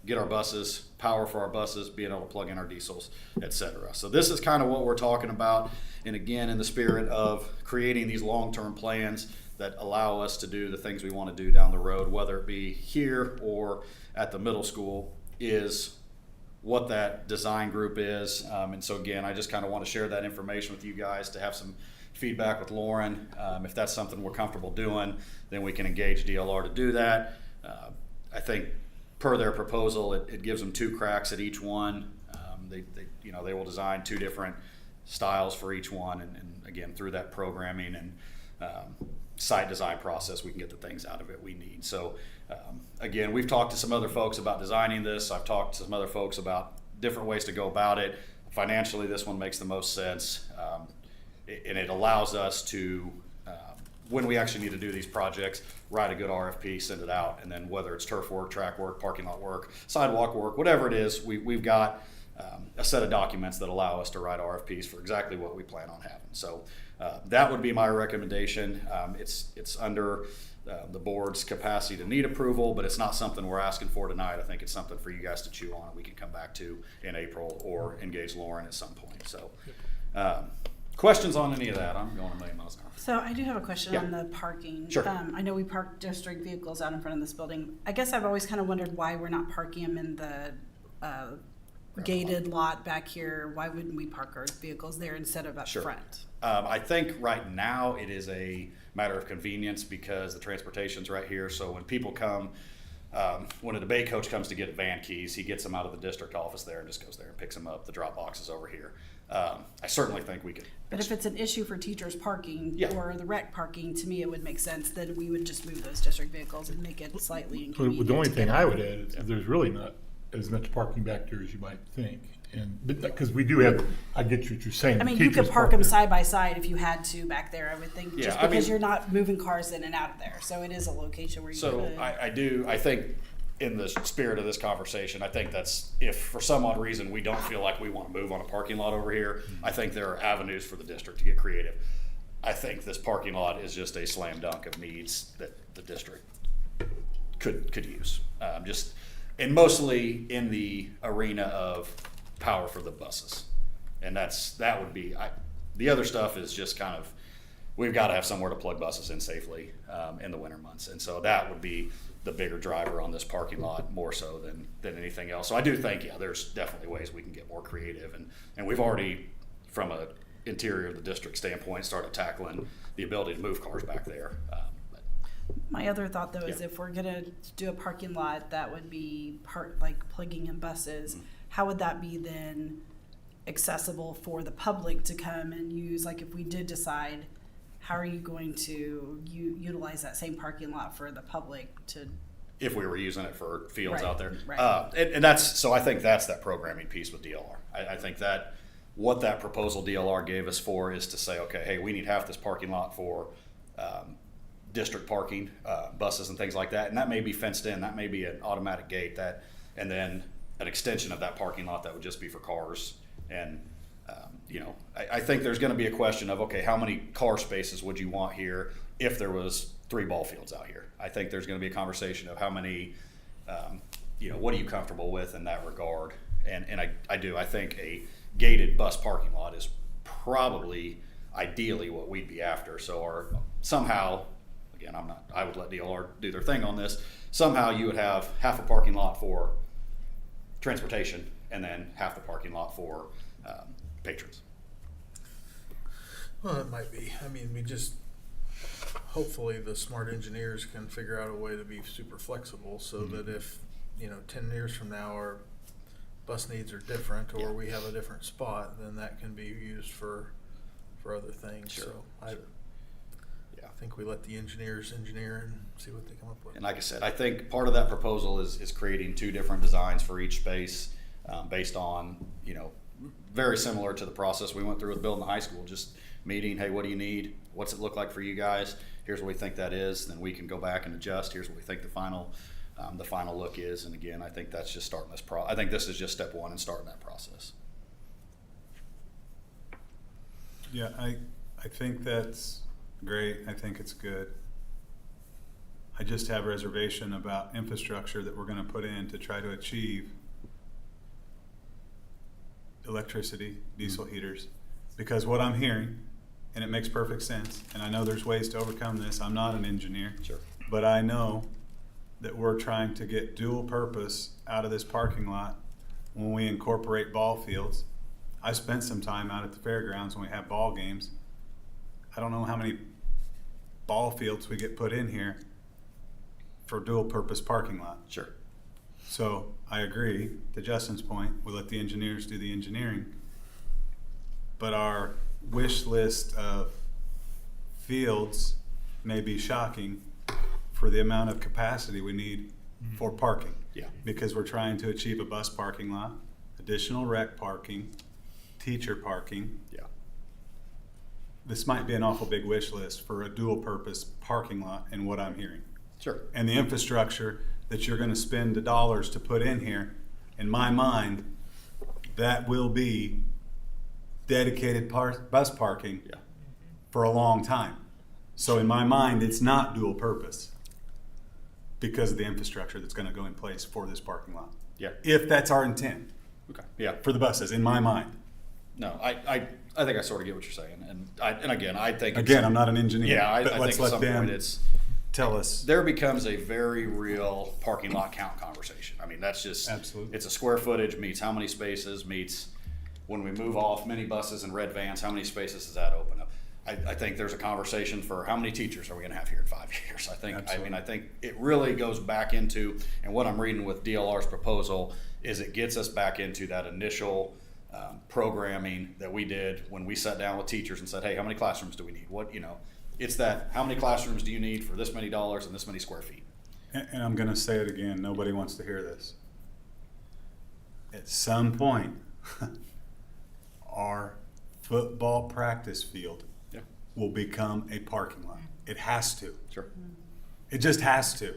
get our buses, power for our buses, being able to plug in our diesels, etc. So this is kind of what we're talking about, and again, in the spirit of creating these long-term plans that allow us to do the things we want to do down the road, whether it be here or at the middle school, is what that design group is. And so again, I just kind of want to share that information with you guys to have some feedback with Lauren. If that's something we're comfortable doing, then we can engage DLR to do that. I think per their proposal, it gives them 2 cracks at each one. They will design 2 different styles for each one, and again, through that programming and site design process, we can get the things out of it we need. So again, we've talked to some other folks about designing this. I've talked to some other folks about different ways to go about it. Financially, this one makes the most sense, and it allows us to, when we actually need to do these projects, write a good RFP, send it out, and then whether it's turf work, track work, parking lot work, sidewalk work, whatever it is, we've got a set of documents that allow us to write RFPs for exactly what we plan on having. So that would be my recommendation. It's under the board's capacity to need approval, but it's not something we're asking for tonight. I think it's something for you guys to chew on, and we can come back to in April or engage Lauren at some point. So questions on any of that? I'm going a million miles an hour. So I do have a question Yeah. on the parking. Sure. I know we park district vehicles out in front of this building. I guess I've always kind of wondered why we're not parking them in the gated lot back here. Why wouldn't we park our vehicles there instead of up Sure. front? I think right now it is a matter of convenience because the transportation's right here. So when people come, when a debate coach comes to get van keys, he gets them out of the district office there and just goes there and picks them up. The drop box is over here. I certainly think we could. But if it's an issue for teachers parking Yeah. or the rec parking, to me, it would make sense that we would just move those district vehicles and make it slightly Well, inconvenient. the only to thing get I on. would add is there's really not as much parking back there as you might think. And, because we do have, I get what you're saying. I mean, the you could teachers park them there. side by side if you had to back there, I would think, Yeah, just I because mean- you're not moving cars in and out of there. So it is a location where you So could. I think in the spirit of this conversation, I think that's, if for some odd reason we don't feel like we want to move on a parking lot over here, I think there are avenues for the district to get creative. I think this parking lot is just a slam dunk of needs that the district could use. And mostly in the arena of power for the buses. And that would be, the other stuff is just kind of, we've got to have somewhere to plug buses in safely in the winter months. And so that would be the bigger driver on this parking lot more so than anything else. So I do think, yeah, there's definitely ways we can get more creative. And we've already, from a interior of the district standpoint, started tackling the ability to move cars back there. My other thought though is Yeah. if we're gonna do a parking lot that would be like plugging in buses, how would that be then accessible for the public to come and use? Like if we did decide, how are you going to utilize that same parking lot for the public to? If we were using it for fields Right, out there. right. And so I think that's that programming piece with DLR. I think that what that proposal DLR gave us for is to say, okay, hey, we need half this parking lot for district parking, buses and things like that. And that may be fenced in, that may be an automatic gate, and then an extension of that parking lot that would just be for cars. And, I think there's gonna be a question of, okay, how many car spaces would you want here if there was 3 ball fields out here? I think there's gonna be a conversation of how many, what are you comfortable with in that regard? And I think a gated bus parking lot is probably ideally what we'd be after. So somehow, again, I would let DLR do their thing on this. Somehow you would have half a parking lot for transportation and then half the parking lot for patrons. Well, it might be. I mean, hopefully the smart engineers can figure out a way to be super flexible so that if, 10 years from now our bus needs are different or we have a different spot, then that can be used for other things. Sure. So I Yeah. think we let the engineers engineer and see what they come up with. And like I said, I think part of that proposal is creating 2 different designs for each space based on, very similar to the process we went through with building the high school, just meeting, hey, what do you need? What's it look like for you guys? Here's what we think that is. Then we can go back and adjust. Here's what we think the final look is. And again, I think that's just starting this I think this is just step 1 in starting that process. Yeah, I think that's great. I think it's good. I just have reservation about infrastructure that we're gonna put in to try to achieve electricity, diesel heaters. Because what I'm hearing, and it makes perfect sense, and I know there's ways to overcome this, I'm not an engineer. Sure. But I know that we're trying to get dual purpose out of this parking lot when we incorporate ball fields. I spent some time out at the fairgrounds when we have ball games. I don't know how many ball fields we get put in here for dual purpose parking lot. Sure. So I agree, to Justin's point, we let the engineers do the engineering. But our wish list of fields may be shocking for the amount of capacity we need for parking. Yeah. Because we're trying to achieve a bus parking lot, additional rec parking, teacher parking. Yeah. This might be an awful big wish list for a dual purpose parking lot in what I'm hearing. Sure. And the infrastructure that you're gonna spend the dollars to put in here, in my mind, that will be dedicated bus parking Yeah. for a long time. So in my mind, it's not dual purpose because of the infrastructure that's gonna go in place for this parking lot. Yeah. If that's our intent Okay. Yeah. for the buses, in my mind. No, I think I sort of get what you're saying, and again, I think Again, I'm not an engineer, Yeah, I but think let's at let some them point it's tell us. there becomes a very real parking lot count conversation. I mean, that's just Absolutely. It's a square footage meets how many spaces meets when we move off minibuses and red vans. How many spaces does that open up? I think there's a conversation for how many teachers are we going to have here in 5 years. I think it really goes back into, and what I'm reading with DLR's proposal is it gets us back into that initial programming that we did when we sat down with teachers and said, hey, how many classrooms do we need? What, you know, it's that, how many classrooms do you need for this many dollars and this many square feet? And I'm gonna say it again, nobody wants to hear this. At some point, our football practice field Yeah, will become a parking lot. It has to. sure. It just has to.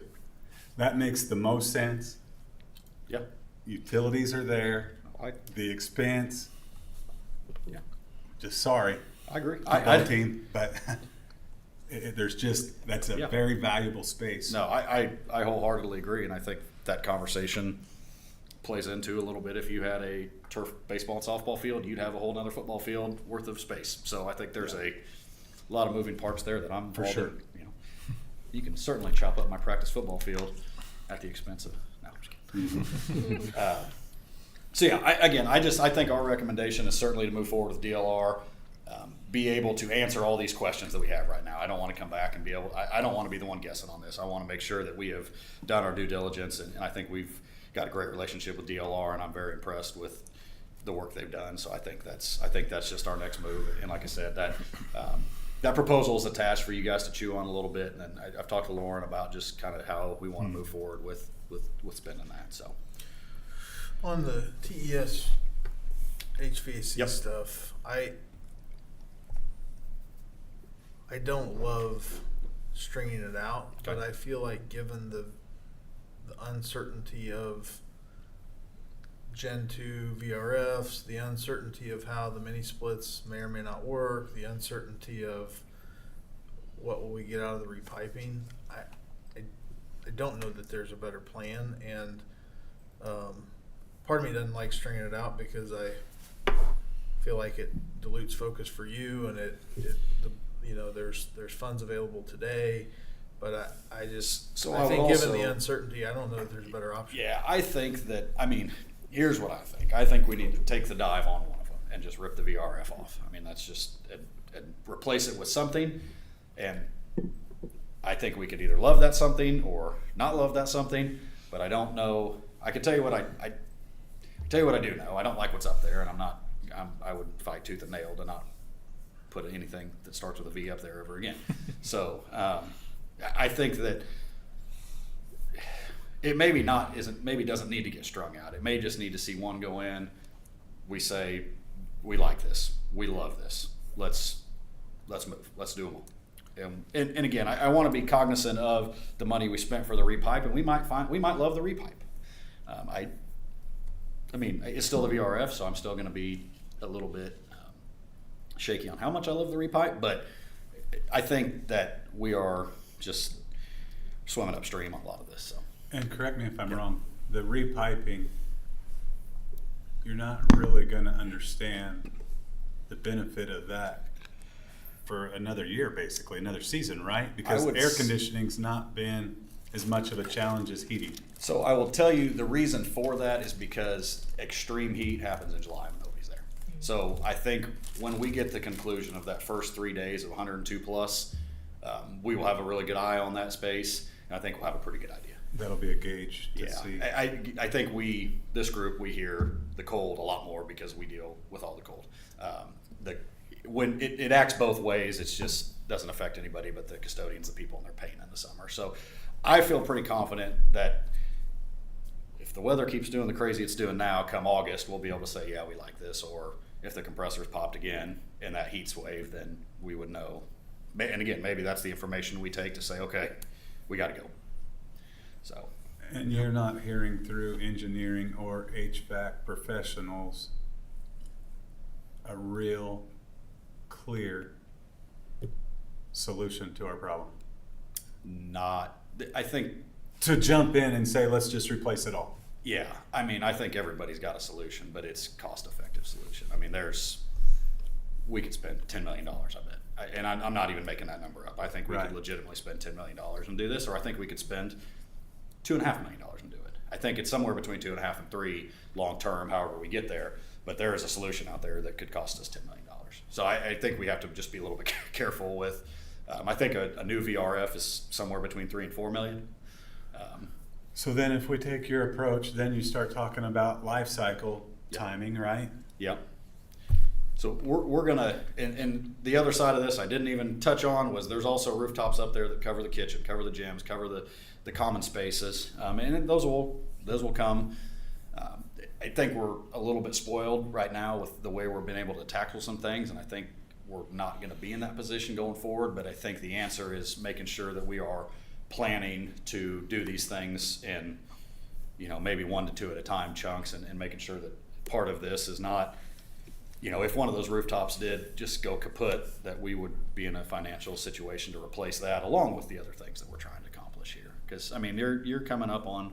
That makes the most sense. Yeah, Utilities are there, the expense, yeah, just sorry, I agree. football team, but there's just, that's a Yeah. very valuable space. No, I wholeheartedly agree, and I think that conversation plays into a little bit. If you had a turf baseball and softball field, you'd have a whole nother football field worth of space. So I think there's a lot of moving parts there that I'm For involved sure. in. You know, you can certainly chop up my practice football field at the expense of. No, I'm just kidding. So yeah, I think our recommendation is certainly to move forward with DLR. Be able to answer all these questions that we have right now. I don't want to come back and be able, I don't want to be the one guessing on this. I want to make sure that we have done our due diligence, and I think we've got a great relationship with DLR, and I'm very impressed with the work they've done. So I think that's just our next move. And like I said, that proposal is attached for you guys to chew on a little bit. And I've talked to Lauren about just kind of how we want to move forward with spending that. So On the TES HVAC Yep. stuff, I don't love stringing it out, but Okay. I feel like given the uncertainty of Gen 2 VRFs, the uncertainty of how the mini splits may or may not work, the uncertainty of what will we get out of the repiping, I don't know that there's a better plan, and part of me doesn't like stringing it out because I feel like it dilutes focus for you, and there's funds available today, but I I think would given also- the uncertainty, I don't know that there's a better option. yeah, I think that, I mean, here's what I think. I think we need to take the dive on one of them and just rip the VRF off. I mean, that's just, and replace it with something. And I think we could either love that something or not love that something, but I don't know. I can tell you what I tell you what I do know. I don't like what's up there, and I would fight tooth and nail to not put anything that starts with a V up there ever again. So I think that it maybe doesn't need to get strung out. It may just need to see one go in. We say, we like this, we love this. Let's move. Let's do them all. And again, I want to be cognizant of the money we spent for the repipe, and we might love the repipe. I mean, it's still the VRF, so I'm still going to be a little bit shaky on how much I love the repipe, but I think that we are just swimming upstream on a lot of this. So. And correct me if I'm wrong, the repiping, you're not really gonna understand the benefit of that for another year, basically, another season, right? Because would air s- conditioning's not been as much of a challenge as heating. So I will tell you the reason for that is because extreme heat happens in July when nobody's there. So I think when we get the conclusion of that first 3 days of 102 plus, we will have a really good eye on that space, and I think we'll have a pretty good idea. That'll be a gauge to see. I think this group, we hear the cold a lot more because we deal with all the cold. When it acts both ways, it just doesn't affect anybody but the custodians, the people, and their pain in the summer. So I feel pretty confident that if the weather keeps doing the crazy it's doing now, come August, we'll be able to say, yeah, we like this. Or if the compressors popped again in that heat wave, then we would know. And again, maybe that's the information we take to say, okay, we got to go. So. And you're not hearing through engineering or HVAC professionals a real clear solution to our problem. I think, To jump in and say, let's just replace it all. yeah, I mean, I think everybody's got a solution, but it's cost-effective solution. I mean, we could spend $10 million, I bet. And I'm not even making that number up. I think we Right. could legitimately spend $10 million and do this, or I think we could spend $2.5 million and do it. I think it's somewhere between 2.5 and 3 long-term, however we get there, but there is a solution out there that could cost us $10 million. So I think we have to just be a little bit careful with, I think a new VRF is somewhere between 3 and 4 million. So then if we take your approach, then you start talking about life cycle timing, right? Yep. So we're gonna, and the other side of this I didn't even touch on was there's also rooftops up there that cover the kitchen, cover the gyms, cover the common spaces, and those will come. I think we're a little bit spoiled right now with the way we've been able to tackle some things, and I think we're not going to be in that position going forward. But I think the answer is making sure that we are planning to do these things in, maybe 1 to 2 at a time chunks, and making sure that part of this is not, if one of those rooftops did just go kaput, that we would be in a financial situation to replace that along with the other things that we're trying to accomplish here. Because, you're coming up on,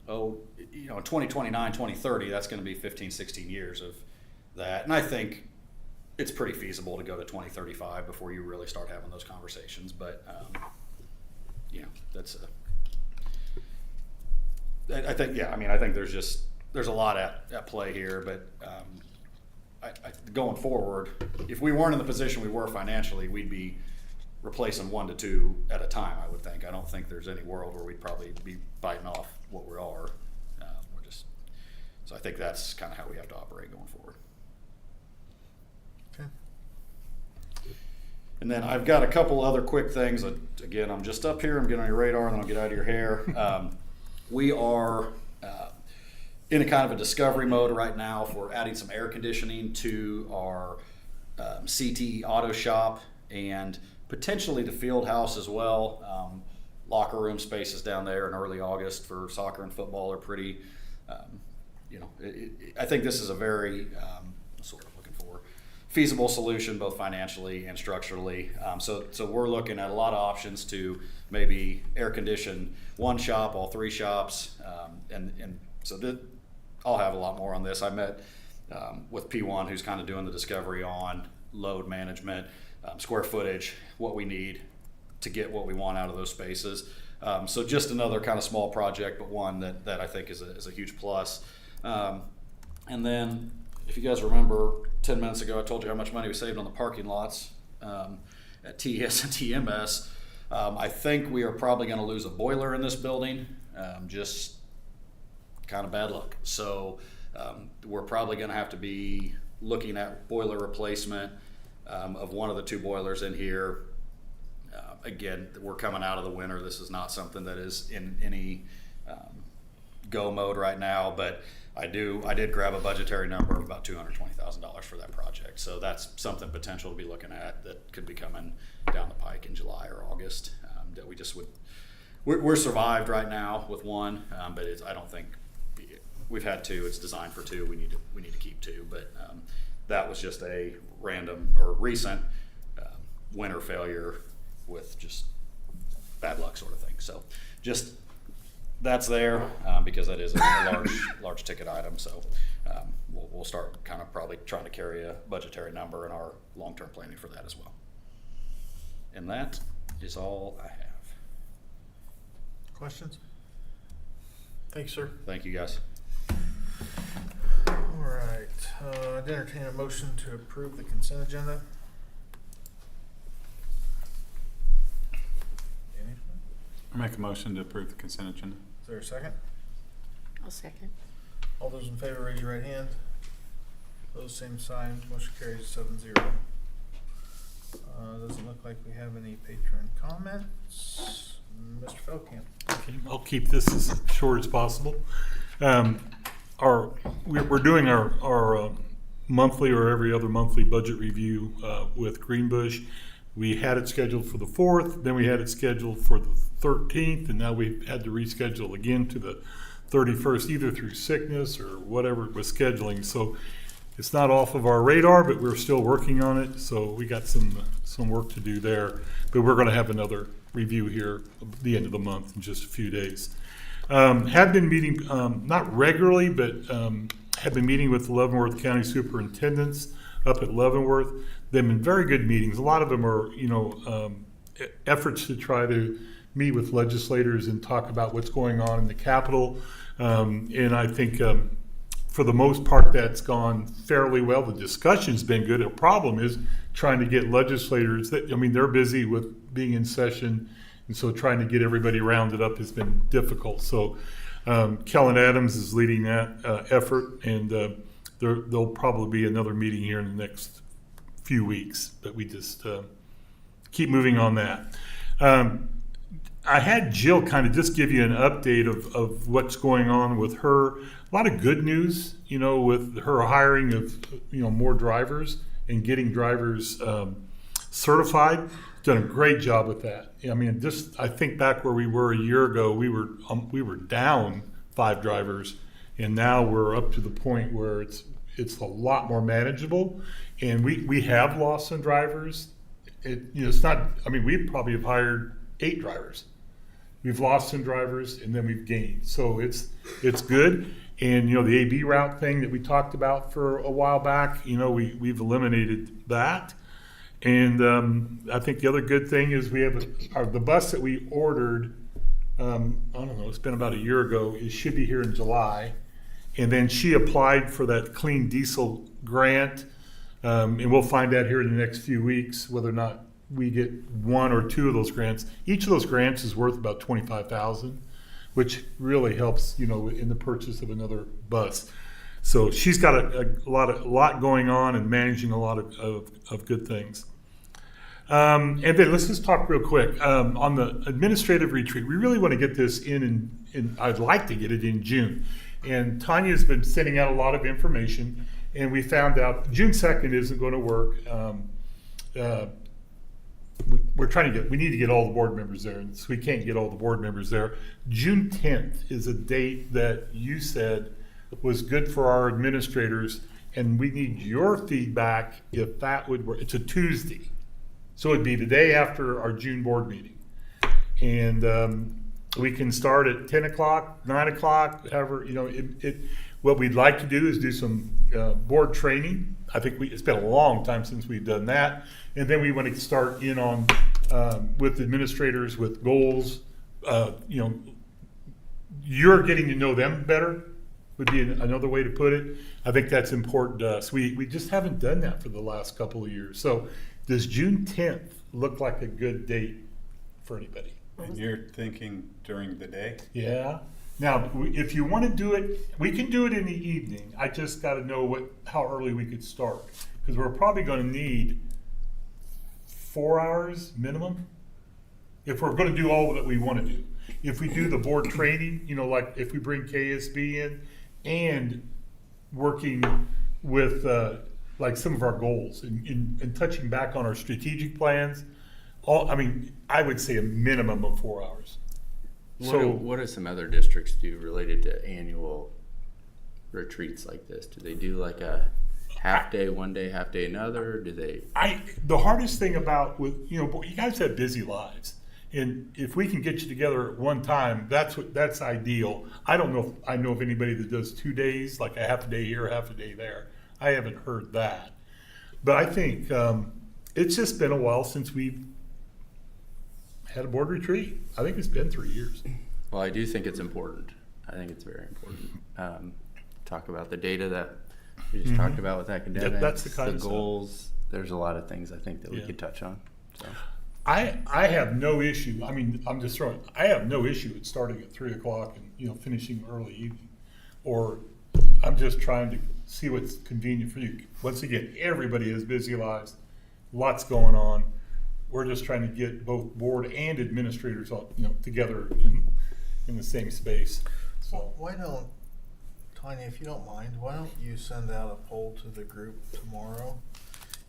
2029, 2030, that's going to be 15, 16 years of that. And I think it's pretty feasible to go to 2035 before you really start having those conversations. But, that's I think, I think there's a lot at play here. But going forward, if we weren't in the position we were financially, we'd be replacing 1 to 2 at a time, I would think. I don't think there's any world where we'd probably be biting off what we are. So I think that's kind of how we have to operate going forward. Okay. And then I've got a couple other quick things. Again, I'm just up here. I'm getting on your radar, and then I'll get out of your hair. We are in a kind of a discovery mode right now for adding some air conditioning to our CTE auto shop and potentially the field house as well. Locker room spaces down there in early August for soccer and football are pretty, I think this is a very, sort of looking for feasible solution, both financially and structurally. So we're looking at a lot of options to maybe air condition one shop, all 3 shops. And so I'll have a lot more on this. I met with P1, who's kind of doing the discovery on load management, square footage, what we need to get what we want out of those spaces. So just another kind of small project, but one that I think is a huge plus. And then if you guys remember 10 minutes ago, I told you how much money we saved on the parking lots at TES and TMS. I think we are probably going to lose a boiler in this building, just kind of bad luck. So we're probably going to have to be looking at boiler replacement of one of the 2 boilers in here. Again, we're coming out of the winter. This is not something that is in any go mode right now, but I did grab a budgetary number of about $220,000 for that project. So that's something potential to be looking at that could be coming down the pike in July or August. That we just we're survived right now with one, but I don't think we've had 2. It's designed for 2. We need to keep 2, but that was just a random or recent winter failure with just bad luck sort of thing. So just that's there because that is a large ticket item. So we'll start kind of probably trying to carry a budgetary number in our long-term planning for that as well. And that is all I have. Questions? Thanks, sir. Thank you, guys. All right. I'd entertain a motion to approve the consent agenda. Anything? I make a motion to approve the consent agenda. Is there a second? I'll second. All those in favor, raise your right hand. Those same sign. Motion carries 7-0. Doesn't look like we have any patron comments. Mr. Feldkamp. Okay, I'll keep this as short as possible. We're doing our monthly or every other monthly budget review with Greenbush. We had it scheduled for the 4th, then we had it scheduled for the 13th, and now we've had to reschedule again to the 31st, either through sickness or whatever with scheduling. So it's not off of our radar, but we're still working on it. So we got some work to do there. But we're going to have another review here at the end of the month in just a few days. Have been meeting, not regularly, but have been meeting with the Leavenworth County Superintendents up at Leavenworth. They've been very good meetings. A lot of them are, efforts to try to meet with legislators and talk about what's going on in the Capitol. And I think for the most part, that's gone fairly well. The discussion's been good. The problem is trying to get legislators they're busy with being in session. And so trying to get everybody rounded up has been difficult. So Kellen Adams is leading that effort. And there'll probably be another meeting here in the next few weeks, but we just keep moving on that. I had Jill kind of just give you an update of what's going on with her. A lot of good news, with her hiring of, more drivers and getting drivers certified. Done a great job with that. I mean, I think back where we were a year ago, we were down 5 drivers, and now we're up to the point where it's a lot more manageable. And we have lost some drivers. It's not. I mean, we probably have hired 8 drivers. We've lost some drivers, and then we've gained. So it's good. And the AB route thing that we talked about for a while back, we've eliminated that. And I think the other good thing is we have the bus that we ordered. I don't know. It's been about a year ago. It should be here in July. And then she applied for that clean diesel grant, and we'll find out here in the next few weeks whether or not we get 1 or 2 of those grants. Each of those grants is worth about $25,000, which really helps, in the purchase of another bus. So she's got a lot going on and managing a lot of good things. And then let's just talk real quick on the administrative retreat. We really want to get this in I'd like to get it in June. And Tanya's been sending out a lot of information, and we found out June 2nd isn't going to work. We need to get all the board members there, and so we can't get all the board members there. June 10th is a date that you said was good for our administrators, and we need your feedback if that would work. It's a Tuesday, so it'd be the day after our June board meeting. And we can start at 10 o'clock, 9 o'clock, however, what we'd like to do is do some board training. I think it's been a long time since we've done that. And then we want to start in on with administrators with goals. You're getting to know them better would be another way to put it. I think that's important to us. We just haven't done that for the last couple of years. So does June 10th look like a good date for anybody? And you're thinking during the day? Yeah. Now, if you want to do it, we can do it in the evening. I just got to know how early we could start, because we're probably going to need 4 hours minimum if we're going to do all that we want to do. If we do the board training, like if we bring KSB in and working with like some of our goals and touching back on our strategic plans, I would say a minimum of 4 hours. What do some other districts do related to annual retreats like this? Do they do like a half day one day, half day another? Do they? The hardest thing about you guys have busy lives, and if we can get you together at one time, that's ideal. I don't know if I know of anybody that does 2 days, like a half a day here, half a day there. I haven't heard that, but I think it's just been a while since we've had a board retreat. I think it's been 3 years. Well, I do think it's important. I think it's very important. Talk about the data that we just talked about with academics, that's the kind of stuff. Goals. There's a lot of things I think that we could touch on. So. I have no issue. I mean, I have no issue with starting at 3 o'clock and finishing early evening, or I'm just trying to see what's convenient for you. Once again, everybody has busy lives, lots going on. We're just trying to get both board and administrators all, together in the same space. So Why don't, Tanya, if you don't mind, why don't you send out a poll to the group tomorrow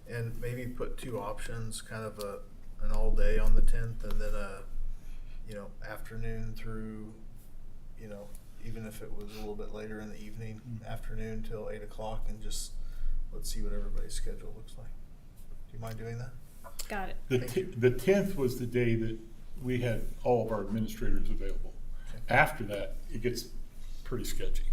and maybe put 2 options, kind of an all day on the 10th and then a, afternoon through, even if it was a little bit later in the evening, afternoon till 8 o'clock, and just let's see what everybody's schedule looks like. Do you mind doing that? Got it. the 10th was the day that we had all of our administrators available. After that, it gets pretty sketchy.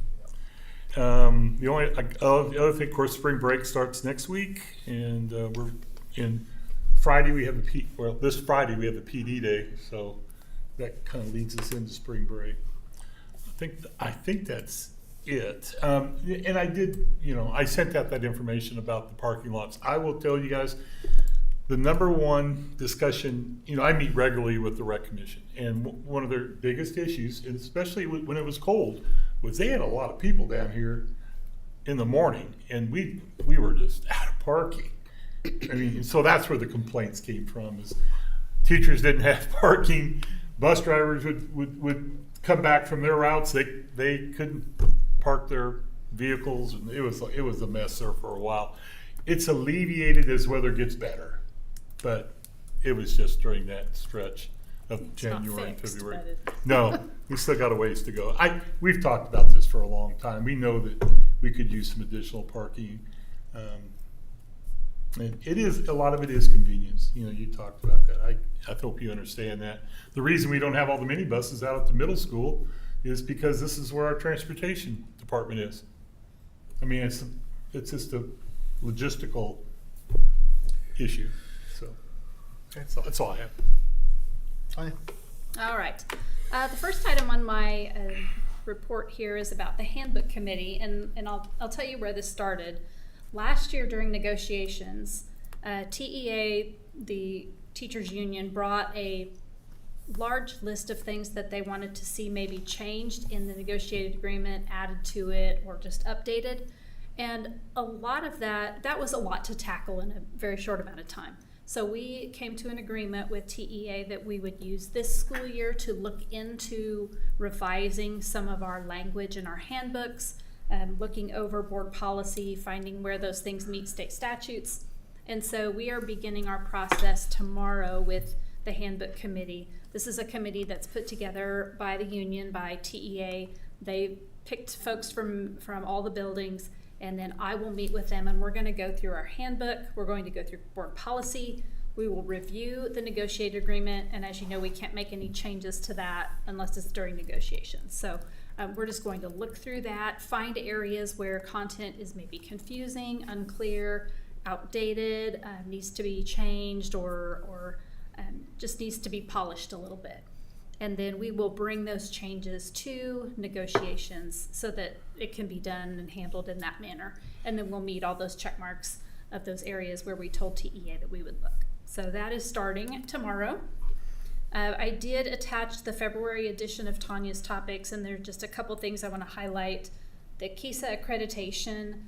The other thing, of course, spring break starts next week, and we're in Friday. We have this Friday we have the PD day, so that kind of leads us into spring break. I think that's it. And I did, I sent out that information about the parking lots. I will tell you guys, the number one discussion, I meet regularly with the Rec Commission, and one of their biggest issues, and especially when it was cold, was they had a lot of people down here in the morning, and we were just out of parking. I mean, so that's where the complaints came from, is teachers didn't have parking, bus drivers would come back from their routes, they couldn't park their vehicles, and it was a mess there for a while. It's alleviated as weather gets better, but it was just during that stretch of not January and fixed, February. but No, we still got a ways to go. We've talked about this for a long time. We know that we could use some additional parking. And it is, a lot of it is convenience. You know, you talked about that. I hope you understand that. The reason we don't have all the minibuses out at the middle school is because this is where our transportation department is. I mean, it's just a logistical issue. So that's all I have. Tanya? All right. The first item on my report here is about the handbook committee, and I'll tell you where this started. Last year during negotiations, TEA, the teachers union, brought a large list of things that they wanted to see maybe changed in the negotiated agreement, added to it, or just updated. And a lot of that was a lot to tackle in a very short amount of time. So we came to an agreement with TEA that we would use this school year to look into revising some of our language in our handbooks, looking over board policy, finding where those things meet state statutes. And so we are beginning our process tomorrow with the handbook committee. This is a committee that's put together by the union, by TEA. They picked folks from all the buildings, and then I will meet with them, and we're going to go through our handbook. We're going to go through board policy. We will review the negotiated agreement, and as you know, we can't make any changes to that unless it's during negotiations. So we're just going to look through that, find areas where content is maybe confusing, unclear, outdated, needs to be changed, or just needs to be polished a little bit. And then we will bring those changes to negotiations so that it can be done and handled in that manner. And then we'll meet all those check marks of those areas where we told TEA that we would look. So that is starting tomorrow. I did attach the February edition of Tanya's topics, and there are just a couple things I want to highlight. The KISA accreditation,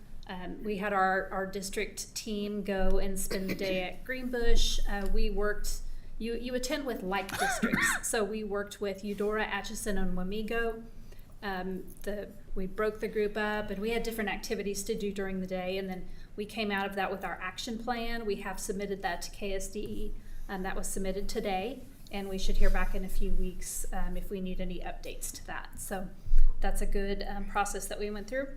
we had our district team go and spend the day at Greenbush. We worked, you attend with like districts. So we worked with Eudora, Atchison, and Wamego. We broke the group up, and we had different activities to do during the day, and then we came out of that with our action plan. We have submitted that to KSDE, and that was submitted today, and we should hear back in a few weeks if we need any updates to that. So that's a good process that we went through.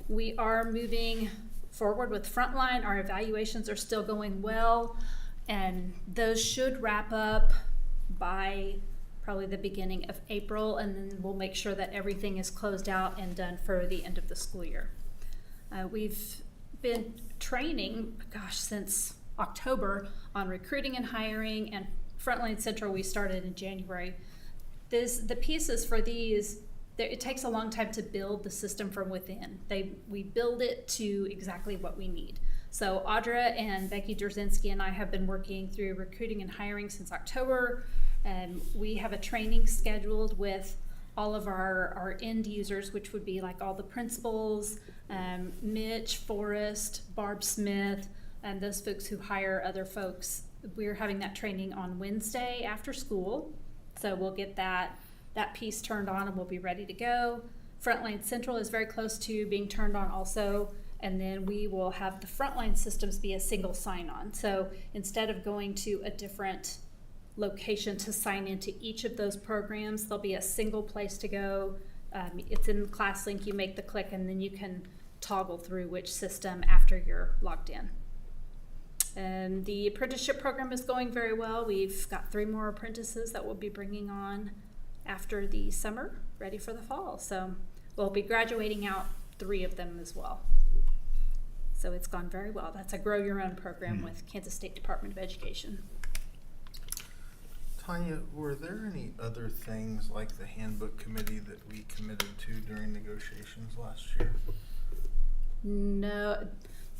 We are moving forward with Frontline. Our evaluations are still going well, and those should wrap up by probably the beginning of April, and then we'll make sure that everything is closed out and done for the end of the school year. We've been training, since October on recruiting and hiring, and Frontline Central we started in January. The pieces for these, it takes a long time to build the system from within. We build it to exactly what we need. So Audra and Becky Drzinski and I have been working through recruiting and hiring since October, and we have a training scheduled with all of our end users, which would be like all the principals, Mitch, Forrest, Barb Smith, and those folks who hire other folks. We're having that training on Wednesday after school, so we'll get that piece turned on and we'll be ready to go. Frontline Central is very close to being turned on also, and then we will have the Frontline systems be a single sign-on. So instead of going to a different location to sign into each of those programs, there'll be a single place to go. It's in ClassLink. You make the click, and then you can toggle through which system after you're logged in. And the apprenticeship program is going very well. We've got 3 more apprentices that we'll be bringing on after the summer, ready for the fall. So we'll be graduating out 3 of them as well. So it's gone very well. That's a Grow Your Own program with Kansas State Department of Education. Tanya, were there any other things like the handbook committee that we committed to during negotiations last year? No,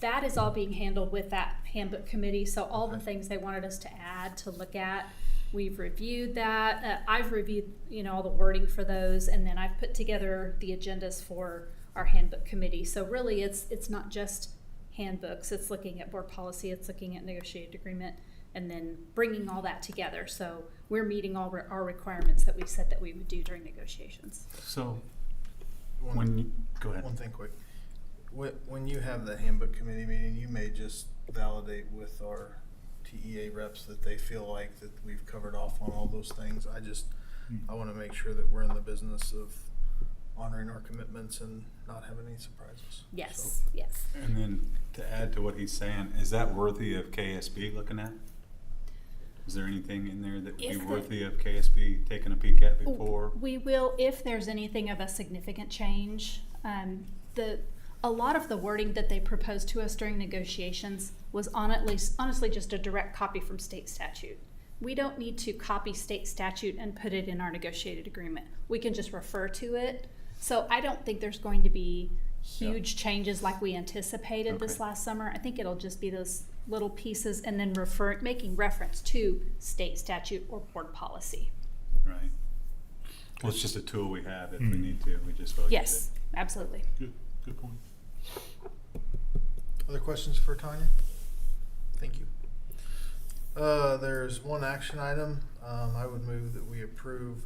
that is all being handled with that handbook committee. So all the things they wanted us to add, to look at, we've reviewed that. I've reviewed, all the wording for those, and then I've put together the agendas for our handbook committee. So really, it's not just handbooks. It's looking at board policy. It's looking at negotiated agreement, and then bringing all that together. So we're meeting all our requirements that we said that we would do during negotiations. So, One- go ahead. One thing quick. When you have the handbook committee meeting, you may just validate with our TEA reps that they feel like that we've covered off on all those things. I want to make sure that we're in the business of honoring our commitments and not having any surprises. Yes, yes. And then to add to what he's saying, is that worthy of KSB looking at? Is there anything in there that would be If the- worthy of KSB taking a peek at before? We will, if there's anything of a significant change. A lot of the wording that they proposed to us during negotiations was honestly just a direct copy from state statute. We don't need to copy state statute and put it in our negotiated agreement. We can just refer to it. So I don't think there's going to be huge changes like we anticipated this Okay. last summer. I think it'll just be those little pieces and then making reference to state statute or board policy. Right. Well, it's just a tool we have if we need to. We just feel Yes, absolutely. Good point. Other questions for Tanya? Thank you. There's one action item. I would move that we approve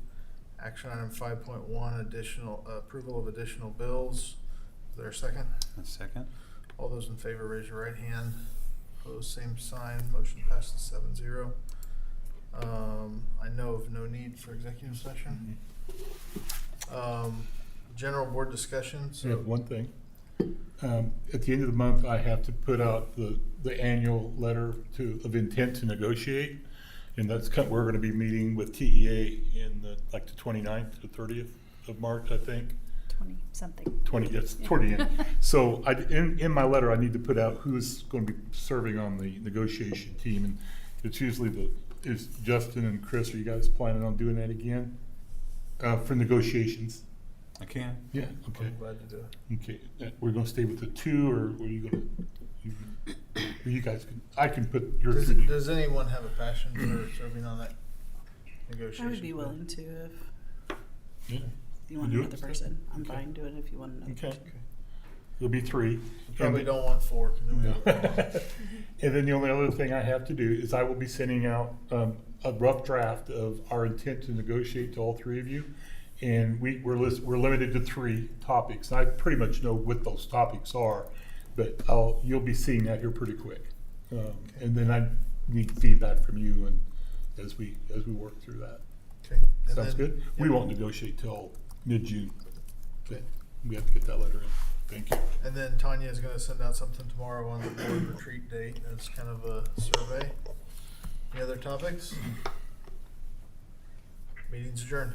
action item 5.1, approval of additional bills. Is there a second? A second. All those in favor, raise your right hand. Opposed, same sign. Motion passes 7-0. I know of no need for executive session. General board discussion. I have one thing. At the end of the month, I have to put out the annual letter of intent to negotiate. And we're gonna be meeting with TEA in the 29th to 30th of March, I think. 20-something. 20, yes, toward the end. So in my letter, I need to put out who's going to be serving on the negotiation team. And it's usually is Justin and Chris. Are you guys planning on doing that again? For negotiations? I can. Yeah, okay. I'm glad to do it. Okay, we're gonna stay with the two, or are you gonna, you guys can, I can put your. Does anyone have a passion for serving on that negotiation? I would be willing to if Yeah, you want Do it? another person. I'm Okay. fine doing it if you want another okay. person. There'll be three. Probably And- don't want 4. 'Cause then we No. have- And then the only other thing I have to do is I will be sending out a rough draft of our intent to negotiate to all three of you. And we're limited to 3 topics. And I pretty much know what those topics are, but you'll be seeing that here pretty quick. And then I need feedback from you and as we work through that. Okay. And Sounds then- good? We won't negotiate till mid-June. But we have to get that letter in. Thank you. And then Tanya is gonna send out something tomorrow on the board retreat date as kind of a survey. Any other topics? Meeting's adjourned.